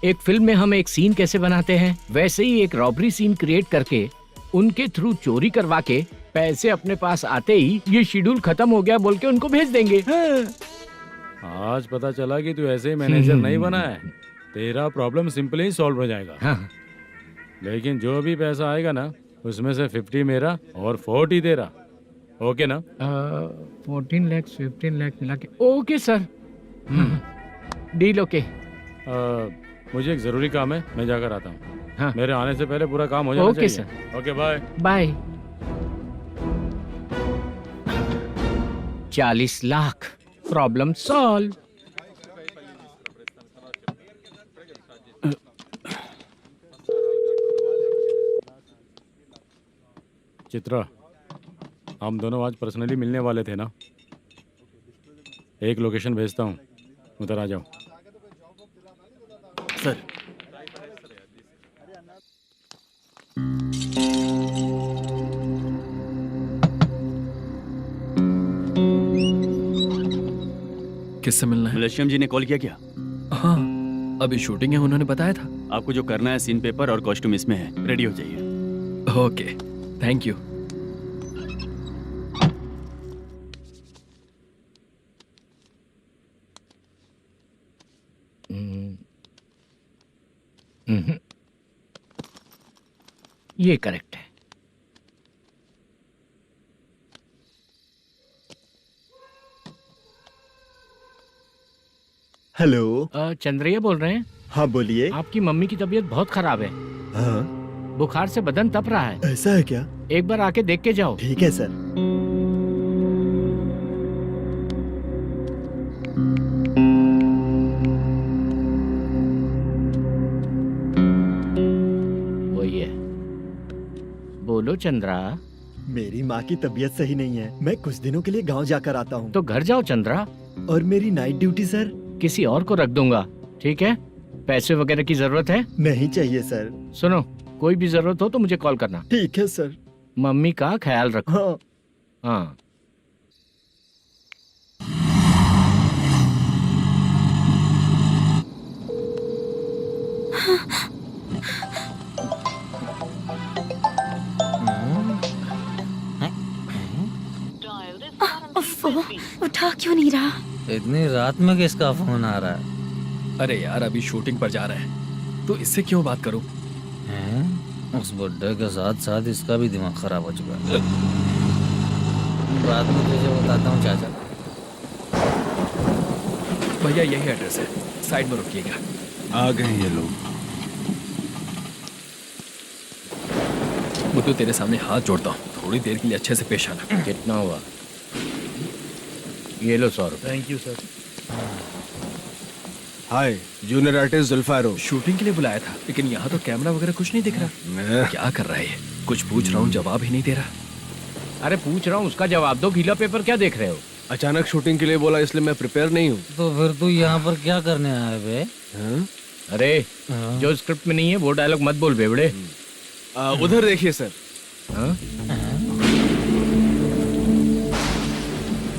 एक फिल्म में हम एक सीन कैसे बनाते हैं वैसे ही एक रॉबरी सीन क्रिएट करके उनके थ्रू चोरी करवा के पैसे अपने पास आते ही ये शेड्यूल खत्म हो गया बोल के उनको भेज देंगे। आज पता चला कि तू ऐसे ही मैनेजर नहीं बना है। तेरा प्रॉब्लम सिंपली ही सॉल्व हो जाएगा। हाँ। लेकिन जो भी पैसा आएगा ना उसमें से 50 मेरा और 40 तेरा। ओके ना? 14 लाख 15 लाख मिला के। Okay sir. Deal okay. मुझे एक जरूरी काम है, मैं जाकर आता हूँ। हाँ। मेरे आने से पहले पूरा काम हो जाना ओके चाहिए। Okay bye. Bye. 40 lakh, problem solve. Chitra, हम दोनों आज पर्सनली मिलने वाले थे ना? एक लोकेशन भेजता हूँ, उधर आ जाओ। सर। किससे मिलना है? मलेशियम जी ने कॉल किया क्या? हाँ, अभी शूटिंग है, उन्होंने बताया था। आपको जो करना है, सीन पेपर और कॉस्ट्यूम इसमें है, रेडी हो जाइए। Okay, thank you. ये करेक्ट है। हेलो। चंद्रैया बोल रहे हैं? हाँ बोलिए। आपकी मम्मी की तबीयत बहुत खराब है। हाँ। बुखार से बदन तप रहा है। ऐसा है क्या? एक बार आके देख के जाओ। ठीक है सर। वही है। बोलो चंद्रा। मेरी माँ की तबीयत सही नहीं है, मैं कुछ दिनों के लिए गांव जाकर आता हूँ। तो घर जाओ चंद्रा। और मेरी नाइट ड्यूटी सर? किसी और को रख दूंगा, ठीक है? पैसे वगैरह की जरूरत है? नहीं चाहिए सर। सुनो, कोई भी जरूरत हो तो मुझे कॉल करना। ठीक है सर। मम्मी का ख्याल रखो। हाँ। हाँ। उठा क्यों नहीं रहा? इतनी रात में किसका फोन आ रहा है? अरे यार, अभी शूटिंग पर जा रहे हैं, तो इससे क्यों बात करूं? उस बुड्ढे के साथ साथ इसका भी दिमाग खराब हो चुका है। रात में तुझे बताता हूँ चाचा। भैया यही एड्रेस है, साइड में रुकिएगा। आ गए ये लोग। बुद्धू, तेरे सामने हाथ जोड़ता हूँ, थोड़ी देर के लिए अच्छे से पेश आना। कितना हुआ? ये लो 100 रुपए। Thank you sir. Hi, junior artist जुल्फारो। शूटिंग के लिए बुलाया था, लेकिन यहाँ तो कैमरा वगैरह कुछ नहीं दिख रहा। क्या कर रहा है ये? कुछ पूछ रहा हूँ, जवाब ही नहीं दे रहा। अरे पूछ रहा हूँ, उसका जवाब दो। गीला पेपर क्या देख रहे हो? अचानक शूटिंग के लिए बोला, इसलिए मैं प्रिपेयर नहीं हूँ। तो फिर तू यहाँ पर क्या करने आया बे? अरे जो स्क्रिप्ट में नहीं है वो डायलॉग मत बोल बेवड़े। उधर देखिए सर।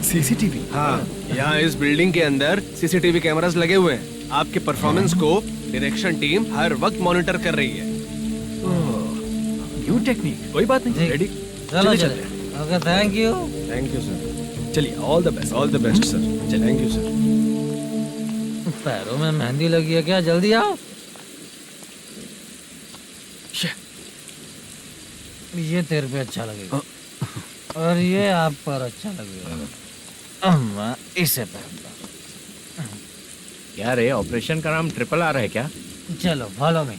सीसीटीवी? हाँ, यहाँ इस बिल्डिंग के अंदर सीसीटीवी कैमरास लगे हुए हैं। आपके परफॉर्मेंस को डायरेक्शन टीम हर वक्त मॉनिटर कर रही है। न्यू टेक्निक, कोई बात नहीं। रेडी? चलो चले। Okay, thank you. Thank you sir. चलिए, all the best. All the best sir. Thank you sir. पैरों में मेहंदी लगी है क्या? जल्दी आओ। ये तेरे पे अच्छा लगेगा और ये आप पर अच्छा लगेगा। मैं इसे पहनता। क्या रे, ऑपरेशन का नाम ट्रिपल आर है क्या? चलो फॉलो मी।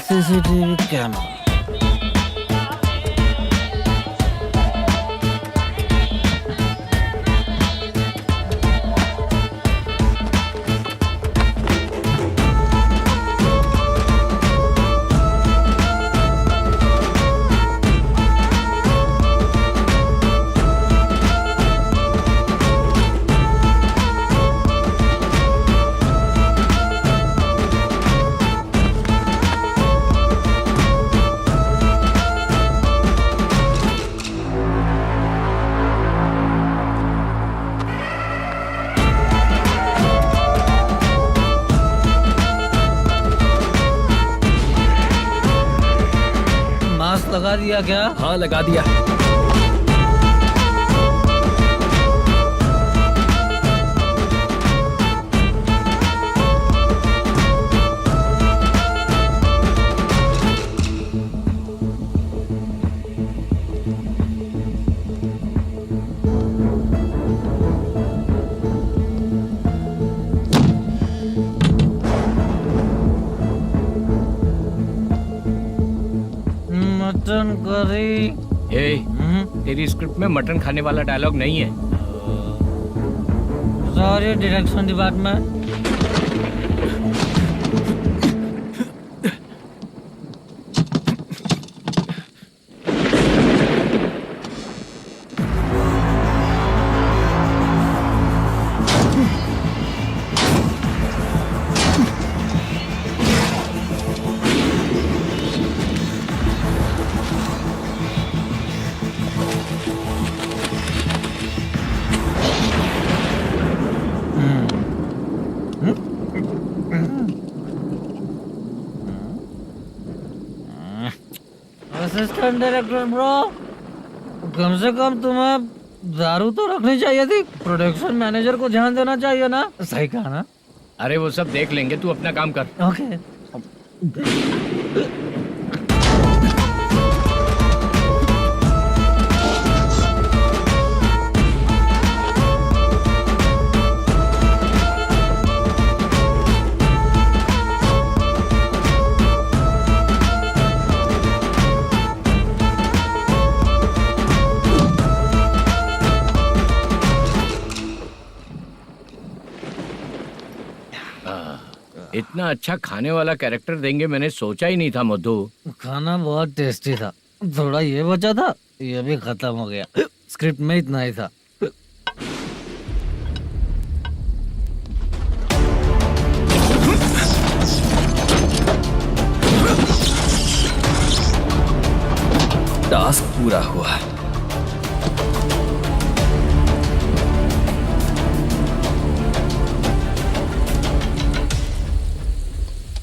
CCTV camera. लगा दिया क्या? हाँ, लगा दिया। Mutton curry. तेरी स्क्रिप्ट में मटन खाने वाला डायलॉग नहीं है। Sorry direction department. Assistant director bro, कम से कम तुम्हें दारू तो रखनी चाहिए थी। प्रोडक्शन मैनेजर को ध्यान देना चाहिए ना। सही कहा ना? अरे वो सब देख लेंगे, तू अपना काम कर। ओके। इतना अच्छा खाने वाला कैरेक्टर देंगे मैंने सोचा ही नहीं था मधु। खाना बहुत टेस्टी था। थोड़ा ये बचा था, ये भी खत्म हो गया। स्क्रिप्ट में इतना ही था। टास्क पूरा हुआ।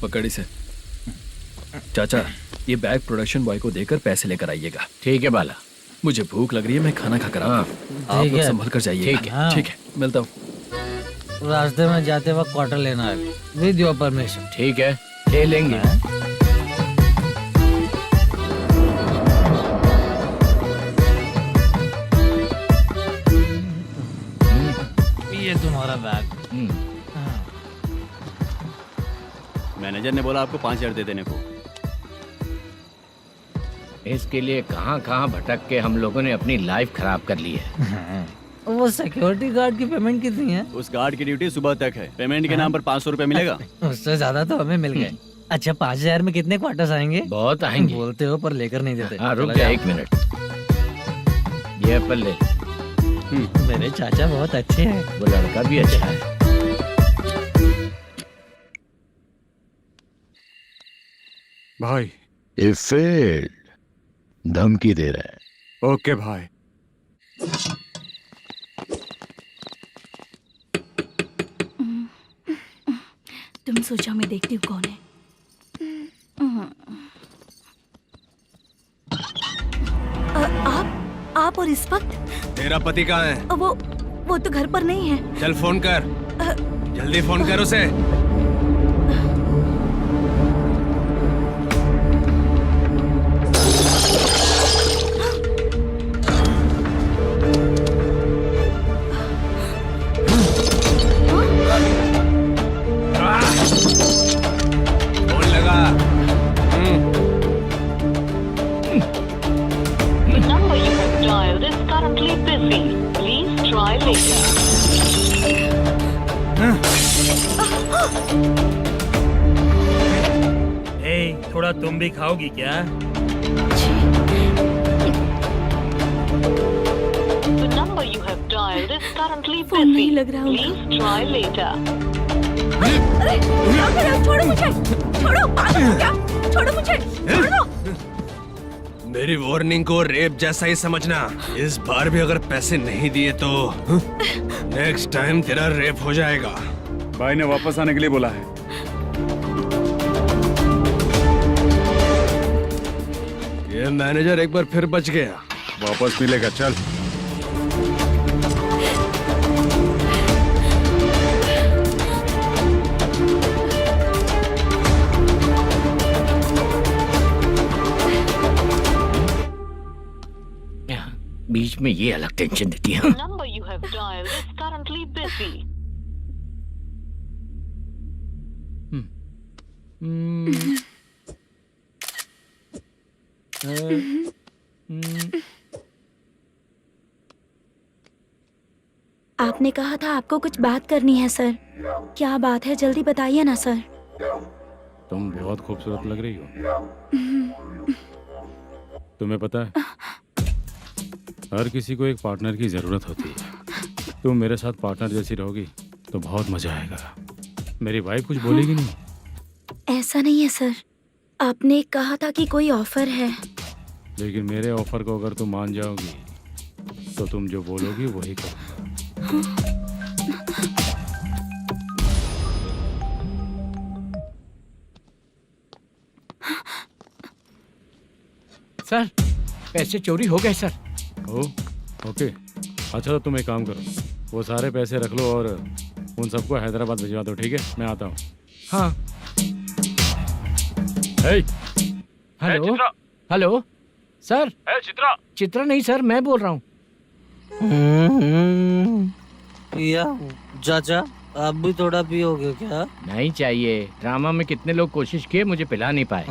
पकड़ी से चाचा, ये बैग प्रोडक्शन बॉय को देकर पैसे लेकर आइएगा। ठीक है बाला। मुझे भूख लग रही है, मैं खाना खाकर आता हूँ। आप लोग संभल कर जाइए। ठीक है। ठीक है, मिलता हूँ। रास्ते में जाते वक्त क्वार्टर लेना है, विद योर परमिशन। ठीक है, ले लेंगे। ये तुम्हारा बैग। मैनेजर ने बोला आपको 5,000 दे देने को। इसके लिए कहाँ कहाँ भटक के हम लोगों ने अपनी लाइफ खराब कर ली है। वो सिक्योरिटी गार्ड की पेमेंट कितनी है? उस गार्ड की ड्यूटी सुबह तक है। पेमेंट के नाम पर 500 रुपए मिलेगा। उससे ज्यादा तो हमें मिल गए। अच्छा 5,000 में कितने क्वार्टर्स आएंगे? बहुत आएंगे। बोलते हो पर लेकर नहीं देते। हाँ रुक जा 1 मिनट। ये एप्पल ले। मेरे चाचा बहुत अच्छे हैं। वो लड़का भी अच्छा है। भाई ये फेल्ड, धमकी दे रहा है। ओके भाई। तुम सोचा मैं देखती हूँ कौन है। आप और इस वक्त? तेरा पति कहाँ है? वो तो घर पर नहीं है। चल फोन कर, जल्दी फोन कर उसे। फोन लगा। number you have dialed is currently busy. Please try later. थोड़ा तुम भी खाओगी क्या? The number you have dialed is currently phone नहीं busy. लग रहा होगा। Please try later. अरे क्या कर रहे हो? छोड़ो मुझे, छोड़ो। पागल हो क्या? छोड़ो मुझे, छोड़ो। मेरी वार्निंग को रेप जैसा ही समझना। इस बार भी अगर पैसे नहीं दिए तो नेक्स्ट टाइम तेरा रेप हो जाएगा। भाई ने वापस आने के लिए बोला है। ये मैनेजर एक बार फिर बच गया। वापस मिलेगा, चल। बीच में ये अलग टेंशन देती है। The number you have dialed is currently busy. आपने कहा था आपको कुछ बात करनी है सर। क्या बात है, जल्दी बताइए ना सर। तुम बहुत खूबसूरत लग रही हो। तुम्हें पता है, हर किसी को एक पार्टनर की जरूरत होती है। तुम मेरे साथ पार्टनर जैसी रहोगी तो बहुत मजा आएगा। मेरी वाइफ कुछ बोलेगी नहीं? ऐसा नहीं है सर, आपने कहा था कि कोई ऑफर है। लेकिन मेरे ऑफर को अगर तुम मान जाओगी तो तुम जो बोलोगी वही करूँगा। सर, पैसे चोरी हो गए सर। ओके, अच्छा तो तुम एक काम करो, वो सारे पैसे रख लो और उन सबको हैदराबाद भिजवा दो, ठीक है? मैं आता हूँ। हाँ। Hello hello sir. Chitra. Chitra नहीं सर, मैं बोल रहा हूँ। या चाचा, आप भी थोड़ा पियोगे क्या? नहीं चाहिए। ड्रामा में कितने लोग कोशिश किए, मुझे पिला नहीं पाए।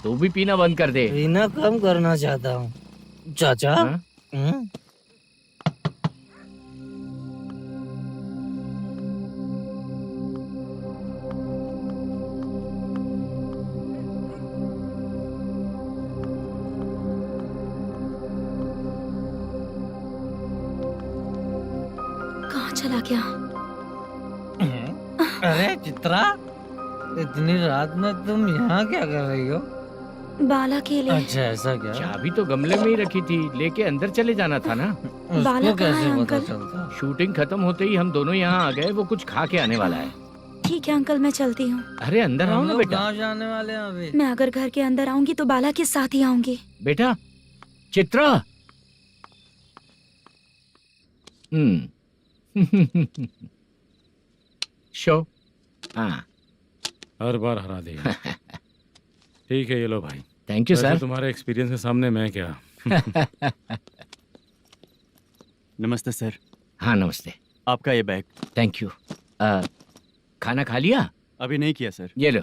तू भी पीना बंद कर दे। पीना कम करना चाहता हूँ चाचा। कहाँ चला गया? अरे चित्रा, इतनी रात में तुम यहाँ क्या कर रही हो? बाला के लिए। अच्छा ऐसा क्या? चाबी तो गमले में ही रखी थी, लेके अंदर चले जाना था ना। बाला उसको कहाँ है कैसे पता अंकल? चलता? शूटिंग खत्म होते ही हम दोनों यहाँ आ गए। वो कुछ खा के आने वाला है। ठीक है अंकल, मैं चलती हूँ। अरे अंदर आओ हम ना लोग बेटा। कहाँ जाने वाले हैं अभी? मैं अगर घर के अंदर आऊंगी तो बाला के साथ ही आऊंगी। बेटा चित्रा। शो। हाँ, हर बार हरा देगा। ठीक है, ये लो भाई। थैंक यू वैसे सर। तुम्हारे एक्सपीरियंस के सामने मैं क्या। नमस्ते सर। हाँ नमस्ते। आपका ये बैग। Thank you. खाना खा लिया? अभी नहीं किया सर। ये लो,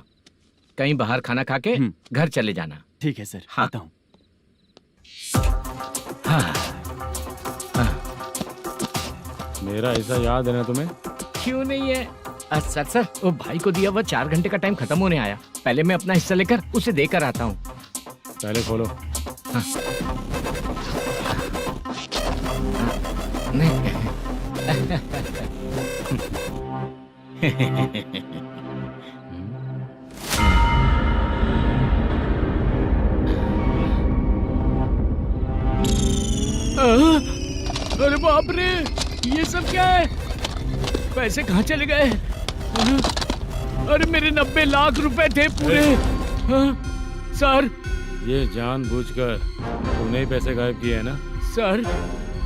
कहीं बाहर खाना खा के घर चले जाना। ठीक है सर। हाँ। आता हूँ। हाँ। मेरा ऐसा याद है ना तुम्हें? क्यों नहीं है? सर वो भाई को दिया हुआ 4 घंटे का टाइम खत्म होने आया। पहले मैं अपना हिस्सा लेकर उसे देकर आता हूँ। पहले खोलो। हाँ। अरे बाप रे, ये सब क्या है? पैसे कहाँ चले गए? अरे मेरे 90 लाख रुपए थे पूरे। सर, ये जानबूझकर तूने ही पैसे गायब किए हैं ना? सर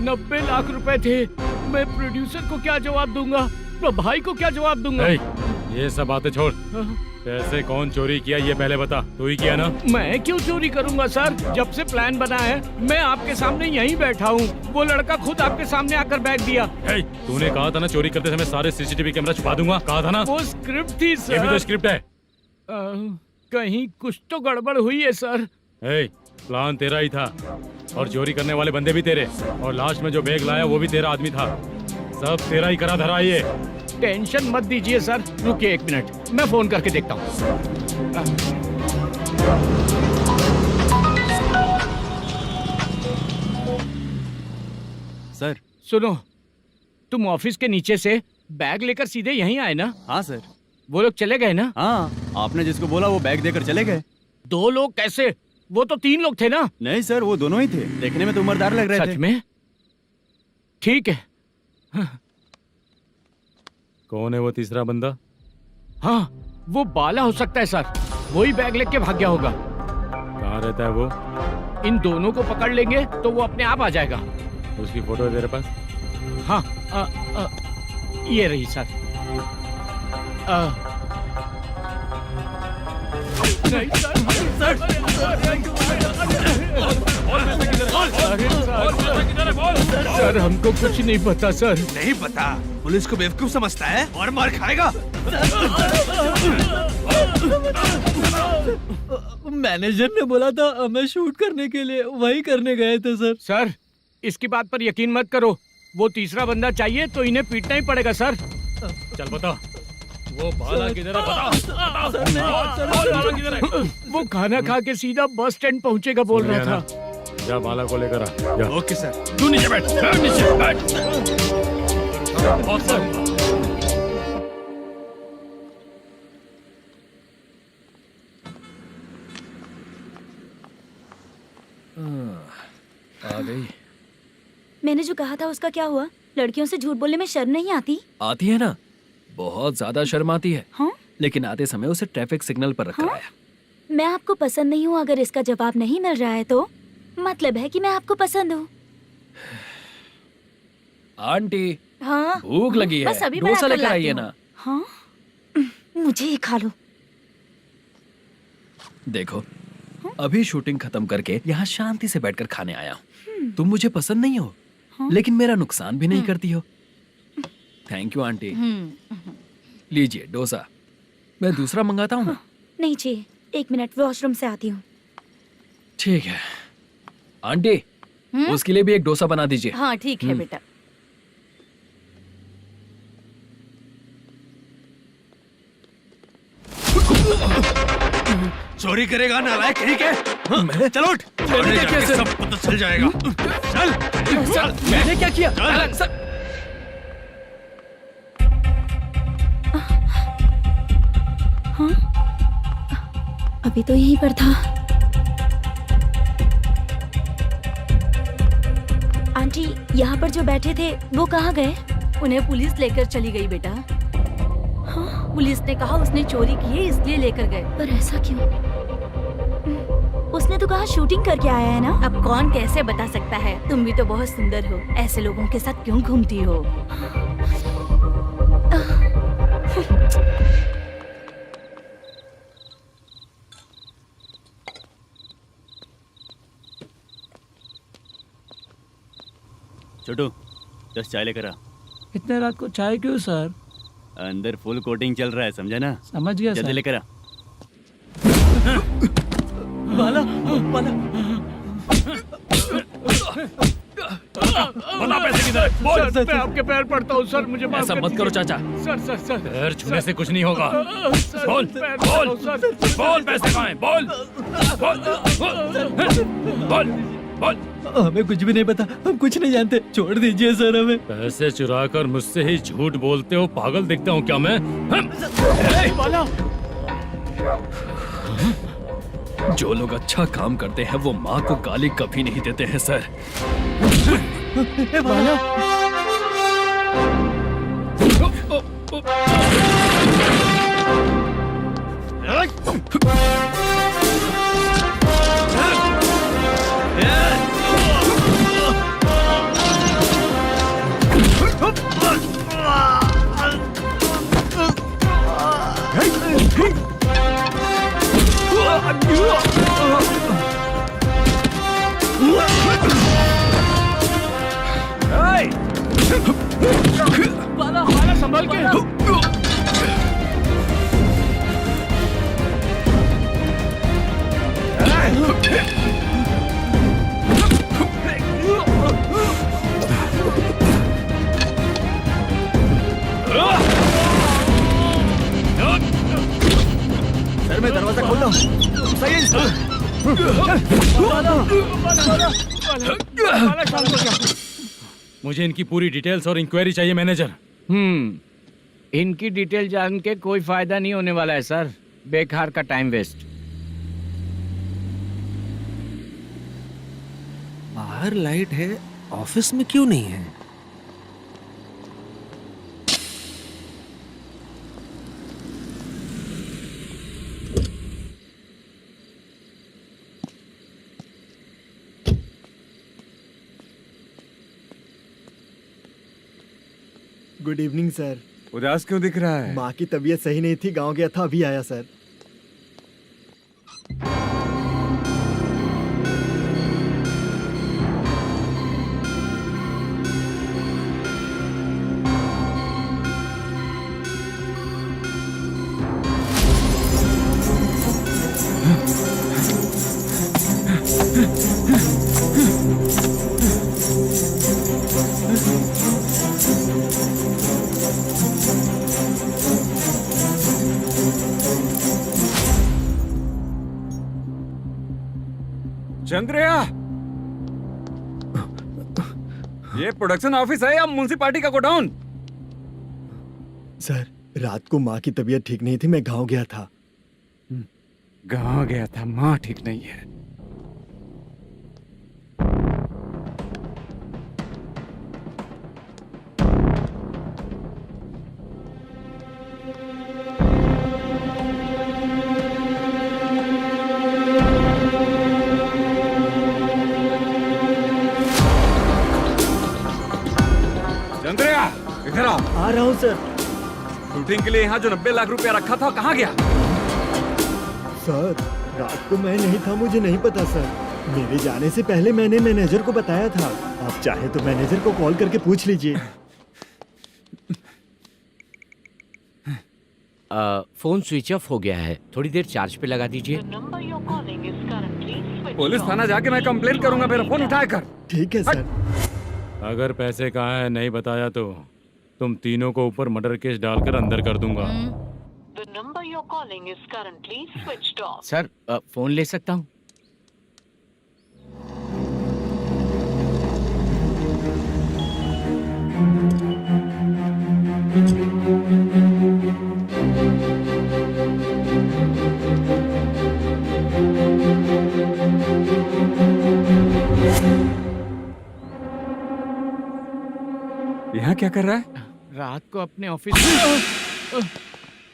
90 लाख रुपए थे। मैं प्रोड्यूसर को क्या जवाब दूंगा, तो भाई को क्या जवाब दूंगा? ये सब बातें छोड़। पैसे कौन चोरी किया ये पहले बता। तू ही किया ना? मैं क्यों चोरी करूंगा सर? जब से प्लान बना है मैं आपके सामने यहीं बैठा हूँ। वो लड़का खुद आपके सामने आकर बैग दिया। तूने कहा था ना चोरी करते समय सारे सीसीटीवी कैमरा छुपा दूंगा, कहा था ना? वो स्क्रिप्ट थी सर। ये भी तो स्क्रिप्ट है। कहीं कुछ तो गड़बड़ हुई है सर। प्लान तेरा ही था और चोरी करने वाले बंदे भी तेरे, और लास्ट में जो बैग लाया वो भी तेरा आदमी था। सब तेरा ही करा धरा। ये टेंशन मत दीजिए सर। रुकिए 1 मिनट, मैं फोन करके देखता हूँ। सर सुनो, तुम ऑफिस के नीचे से बैग लेकर सीधे यहीं आए ना? हाँ सर। वो लोग चले गए ना? हाँ, आपने जिसको बोला वो बैग देकर चले गए। 2 लोग कैसे? वो तो 3 लोग थे ना? नहीं सर, वो दोनों ही थे। देखने में तो उम्रदार लग रहे थे। सच में? ठीक है। कौन है वो तीसरा बंदा? हाँ, वो बाला हो सकता है सर। वही बैग लेके भाग गया होगा। कहाँ रहता है वो? इन दोनों को पकड़ लेंगे तो वो अपने आप आ जाएगा। उसकी फोटो है तेरे पास? हाँ, ये रही सर। नहीं सर, सर हमको कुछ नहीं पता सर। नहीं पता? पुलिस को बेवकूफ समझता है और मार खाएगा। मैनेजर ने बोला था हमें शूट करने के लिए, वही करने गए थे सर। सर इसकी बात पर यकीन मत करो, वो तीसरा बंदा चाहिए तो इन्हें पीटना ही पड़ेगा सर। चल बता, वो बाला किधर है? बता। बाला किधर है? वो खाना खा के सीधा बस स्टैंड पहुंचेगा बोल रहा था। जा बाला को लेकर आ। जा। Okay sir. तू नीचे बैठ, नीचे बैठ। आ गई। मैंने जो कहा था उसका क्या हुआ? लड़कियों से झूठ बोलने में शर्म नहीं आती? आती है ना, बहुत ज्यादा शर्म आती है। हाँ? लेकिन आते समय उसे ट्रैफिक सिग्नल पर रखा हाँ? है। मैं आपको पसंद नहीं हूँ अगर इसका जवाब नहीं मिल रहा है तो मतलब है कि मैं आपको पसंद हूँ। आंटी हाँ? भूख लगी है, बस अभी डोसा बनाकर लेकर लाती आइए हूँ। ना। हाँ? मुझे ही खा लो। देखो अभी शूटिंग खत्म करके यहाँ शांति से बैठकर खाने आया हूँ। तुम मुझे पसंद नहीं हो, लेकिन मेरा नुकसान भी नहीं करती हो। Thank you aunty. लीजिए डोसा। मैं दूसरा मंगाता हूँ ना? नहीं चाहिए, 1 मिनट वॉशरूम से आती हूँ। ठीक है आंटी, उसके लिए भी एक डोसा बना दीजिए। हाँ ठीक है बेटा। चोरी करेगा नालायक कहीं के? हाँ, चल उठ। मैंने क्या किया? सब पता चल जाएगा। चल सर मैंने क्या किया? सर हाँ? अभी तो यहीं पर था। आंटी यहाँ पर जो बैठे थे वो कहाँ गए? उन्हें पुलिस लेकर चली गई बेटा। हाँ? पुलिस ने कहा उसने चोरी की है इसलिए लेकर गए। पर ऐसा क्यों? उसने तो कहा शूटिंग करके आया है ना। अब कौन कैसे बता सकता है? तुम भी तो बहुत सुंदर हो, ऐसे लोगों के साथ क्यों घूमती हो? छोटू 10 चाय लेकर आ। इतने रात को चाय क्यों सर? अंदर फुल कोटिंग चल रहा है, समझा ना? समझ गया जल्दी सर। लेकर आ। बाला बाला बता पैसे किधर है? बोल। सर मैं आपके पैर पड़ता हूँ सर, मुझे माफ ऐसा कर मत करो दीजिए। चाचा। सर सर सर पैर छूने से कुछ नहीं होगा। सर, बोल पैर बोल पड़ता हूँ, सर। बोल, पैसे कहाँ हैं? बोल बोल बोल बोल। हमें कुछ भी नहीं पता, हम कुछ नहीं जानते, छोड़ दीजिए सर हमें। पैसे चुराकर मुझसे ही झूठ बोलते हो, पागल दिखता हूँ क्या मैं? बाला जो लोग अच्छा काम करते हैं वो माँ को गाली कभी नहीं देते हैं सर। बाला बाला बाला संभाल के। सर मैं दरवाजा खोलता हूँ। सही है मुझे इनकी पूरी डिटेल्स और इंक्वायरी चाहिए मैनेजर। इनकी डिटेल जान के कोई फायदा नहीं होने वाला है सर, बेकार का टाइम वेस्ट। बाहर लाइट है, ऑफिस में क्यों नहीं है? Good evening sir. उदास क्यों दिख रहा है? माँ की तबीयत सही नहीं थी, गांव गया था, अभी आया सर। चंद्रया, ये प्रोडक्शन ऑफिस है या म्युनिसिपालिटी का गोडाउन? सर, रात को माँ की तबीयत ठीक नहीं थी, मैं गांव गया था। गांव गया था, माँ ठीक नहीं है। चंद्रया, इधर आओ। आ रहा हूँ सर। शूटिंग के लिए यहाँ जो 90 लाख रुपया रखा था, कहाँ गया? सर, रात को मैं नहीं था, मुझे नहीं पता सर। मेरे जाने से पहले मैंने मैनेजर को बताया था। आप चाहे तो मैनेजर को कॉल करके पूछ लीजिए। फोन स्विच ऑफ हो गया है, थोड़ी देर चार्ज पे लगा दीजिए। पुलिस थाना जाके मैं कंप्लेंट करूंगा, मेरा फोन उठाया कर। ठीक है सर। अगर पैसे कहाँ है नहीं बताया तो तुम तीनों को ऊपर मर्डर केस डालकर अंदर कर दूंगा। The number you're calling is currently switched off. Sir, phone ले सकता हूँ? यहाँ क्या कर रहा है? रात को अपने ऑफिस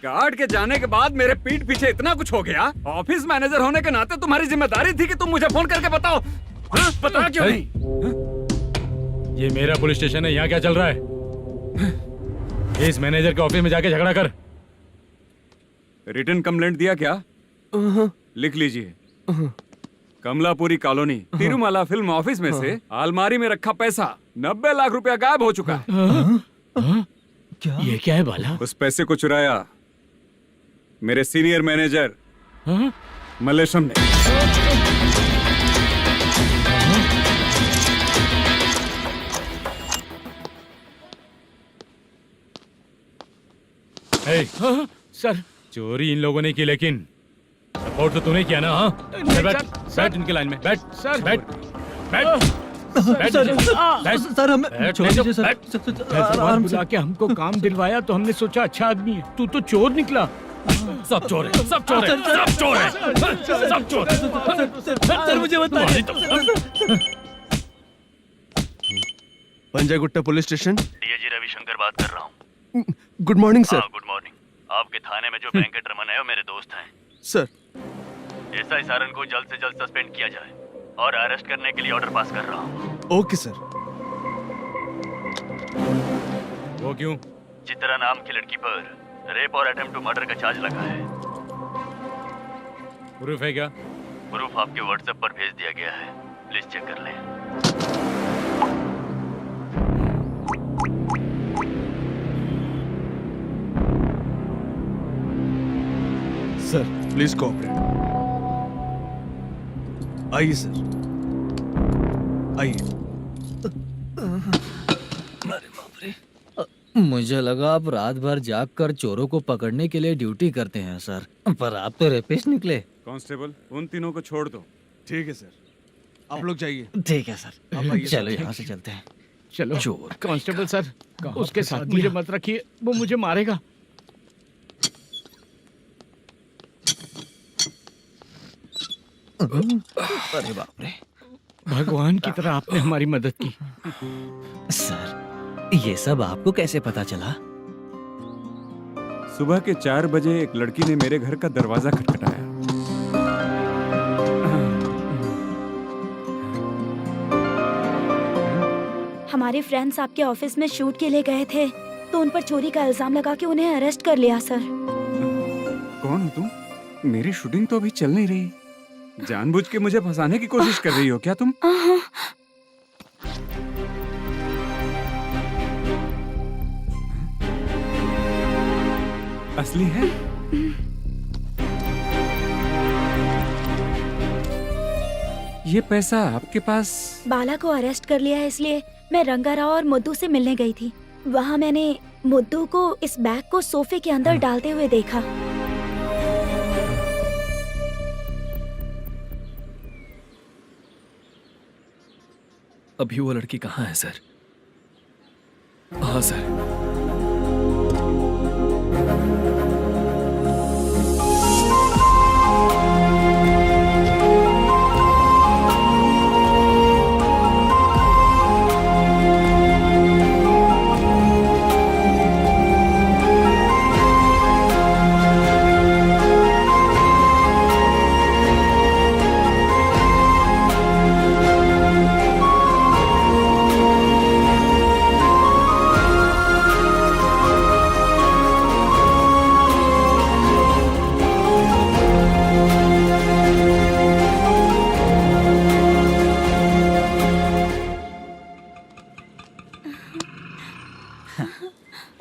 गार्ड के जाने के बाद मेरे पीठ पीछे इतना कुछ हो गया। ऑफिस मैनेजर होने के नाते तुम्हारी जिम्मेदारी थी कि तुम मुझे फोन करके बताओ। हाँ? बता क्यों नहीं? ये मेरा पुलिस स्टेशन है, यहाँ क्या चल रहा है? इस मैनेजर के ऑफिस में जाके झगड़ा कर। रिटन कंप्लेंट दिया क्या? लिख लीजिए। Kamalapuri colony, Tirumala film office में से अलमारी में रखा पैसा 90 लाख रुपया गायब हो चुका है। ये क्या है बाला? उस पैसे को चुराया मेरे सीनियर मैनेजर मल्लेशम ने। सर, चोरी इन लोगों ने की, लेकिन सपोर्ट तो तूने किया ना? हाँ, बैठ इनके लाइन में, बैठ सर, बैठ बैठ सर, हमें छोड़ दीजिए सर। आराम बुला के हमको काम दिलवाया तो हमने सोचा अच्छा आदमी है, तू तो चोर निकला। सब चोर है, सब चोर है, सब चोर है, सब चोर है। सर, मुझे बताइए। Panjagutta police station. DIG Ravishankar बात कर रहा हूँ। Good morning sir. Good morning. आपके थाने में जो वेंकट रमन है वो मेरे दोस्त हैं। सर, एसआई सारन को जल्द से जल्द सस्पेंड किया जाए और अरेस्ट करने के लिए ऑर्डर पास कर रहा हूँ। Okay sir. वो क्यों? चित्रा नाम की लड़की पर रेप और अटेम्प्ट टू मर्डर का चार्ज लगा है। प्रूफ है क्या? प्रूफ आपके व्हाट्सएप पर भेज दिया गया है, प्लीज चेक कर लें। Sir, please cooperate. आइए सर, आइए। मुझे लगा आप रात भर जाग कर चोरों को पकड़ने के लिए ड्यूटी करते हैं सर, पर आप तो रेपिस्ट निकले। कांस्टेबल, उन तीनों को छोड़ दो। ठीक है सर, आप लोग जाइए। ठीक है सर, चलो यहाँ से चलते हैं। चलो चोर। कांस्टेबल सर, उसके साथ मुझे मत रखिए, वो मुझे मारेगा। अरे बाप रे, भगवान की तरह आपने हमारी मदद की। सर, ये सब आपको कैसे पता चला? सुबह के 4 बजे एक लड़की ने मेरे घर का दरवाजा खटखटाया। हमारे फ्रेंड्स आपके ऑफिस में शूट के लिए गए थे, तो उन पर चोरी का इल्जाम लगा के उन्हें अरेस्ट कर लिया सर। कौन हो तुम? मेरी शूटिंग तो अभी चल नहीं रही। जानबूझ के मुझे फंसाने की कोशिश कर रही हो क्या तुम? असली है? ये पैसा आपके पास? बाला को अरेस्ट कर लिया है, इसलिए मैं रंगाराव और मुद्दू से मिलने गई थी। वहाँ मैंने मुद्दू को इस बैग को सोफे के अंदर डालते हुए देखा। अभी वो लड़की कहाँ है सर? हाँ सर।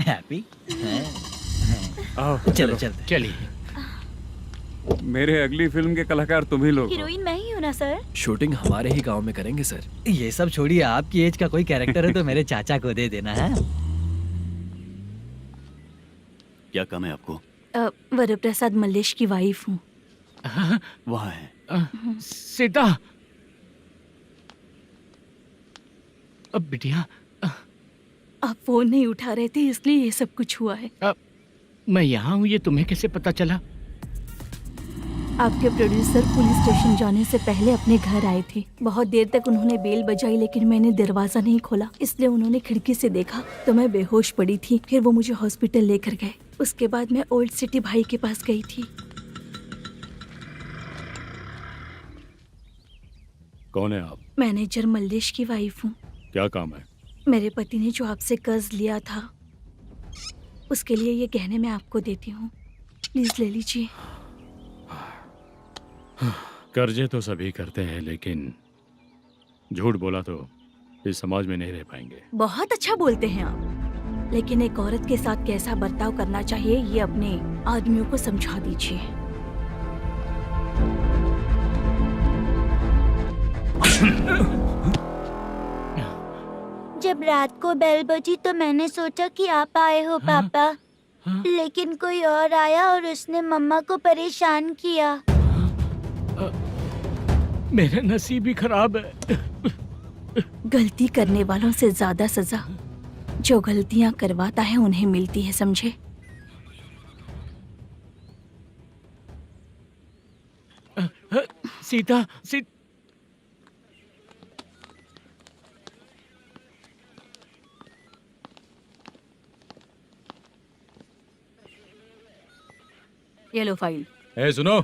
हैप्पी? आओ चलो चलते। चलिए। मेरे अगली फिल्म के कलाकार तुम ही लोग हो। हीरोइन मैं ही हूँ ना सर। शूटिंग हमारे ही गांव में करेंगे सर। ये सब छोड़िए, आपकी एज का कोई कैरेक्टर है तो मेरे चाचा को दे देना है। क्या काम है आपको? वरप्रसाद मल्लेश की वाइफ हूँ। वहाँ है। सीता। अब बिटिया आप फोन नहीं उठा रहे थे इसलिए ये सब कुछ हुआ है। मैं यहाँ हूँ, ये तुम्हें कैसे पता चला? आपके प्रोड्यूसर पुलिस स्टेशन जाने से पहले अपने घर आए थे। बहुत देर तक उन्होंने बेल बजाई लेकिन मैंने दरवाजा नहीं खोला, इसलिए उन्होंने खिड़की से देखा तो मैं बेहोश पड़ी थी। फिर वो मुझे हॉस्पिटल लेकर गए। उसके बाद मैं ओल्ड सिटी भाई के पास गई थी। कौन है आप? मैनेजर मल्लेश की वाइफ हूँ। क्या काम है? मेरे पति ने जो आपसे कर्ज लिया था उसके लिए ये गहने मैं आपको देती हूँ, प्लीज ले लीजिए। कर्जे तो सभी करते हैं, लेकिन झूठ बोला तो इस समाज में नहीं रह पाएंगे। बहुत अच्छा बोलते हैं आप, लेकिन एक औरत के साथ कैसा बर्ताव करना चाहिए ये अपने आदमियों को समझा दीजिए। जब रात को बेल बजी तो मैंने सोचा कि आप आए हो पापा। लेकिन कोई और आया और उसने मम्मा को परेशान किया। मेरा नसीब ही खराब है। गलती करने वालों से ज्यादा सजा जो गलतियां करवाता है उन्हें मिलती है, समझे? सीता, ये लो फाइल। ए सुनो,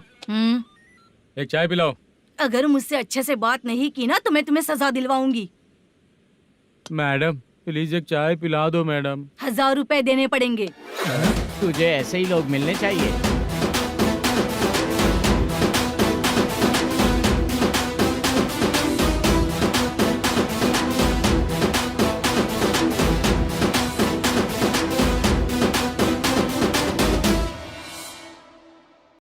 एक चाय पिलाओ। अगर मुझसे अच्छे से बात नहीं की ना तो मैं तुम्हें सजा दिलवाऊंगी। मैडम प्लीज एक चाय पिला दो मैडम। 1000 रुपए देने पड़ेंगे। तुझे ऐसे ही लोग मिलने चाहिए।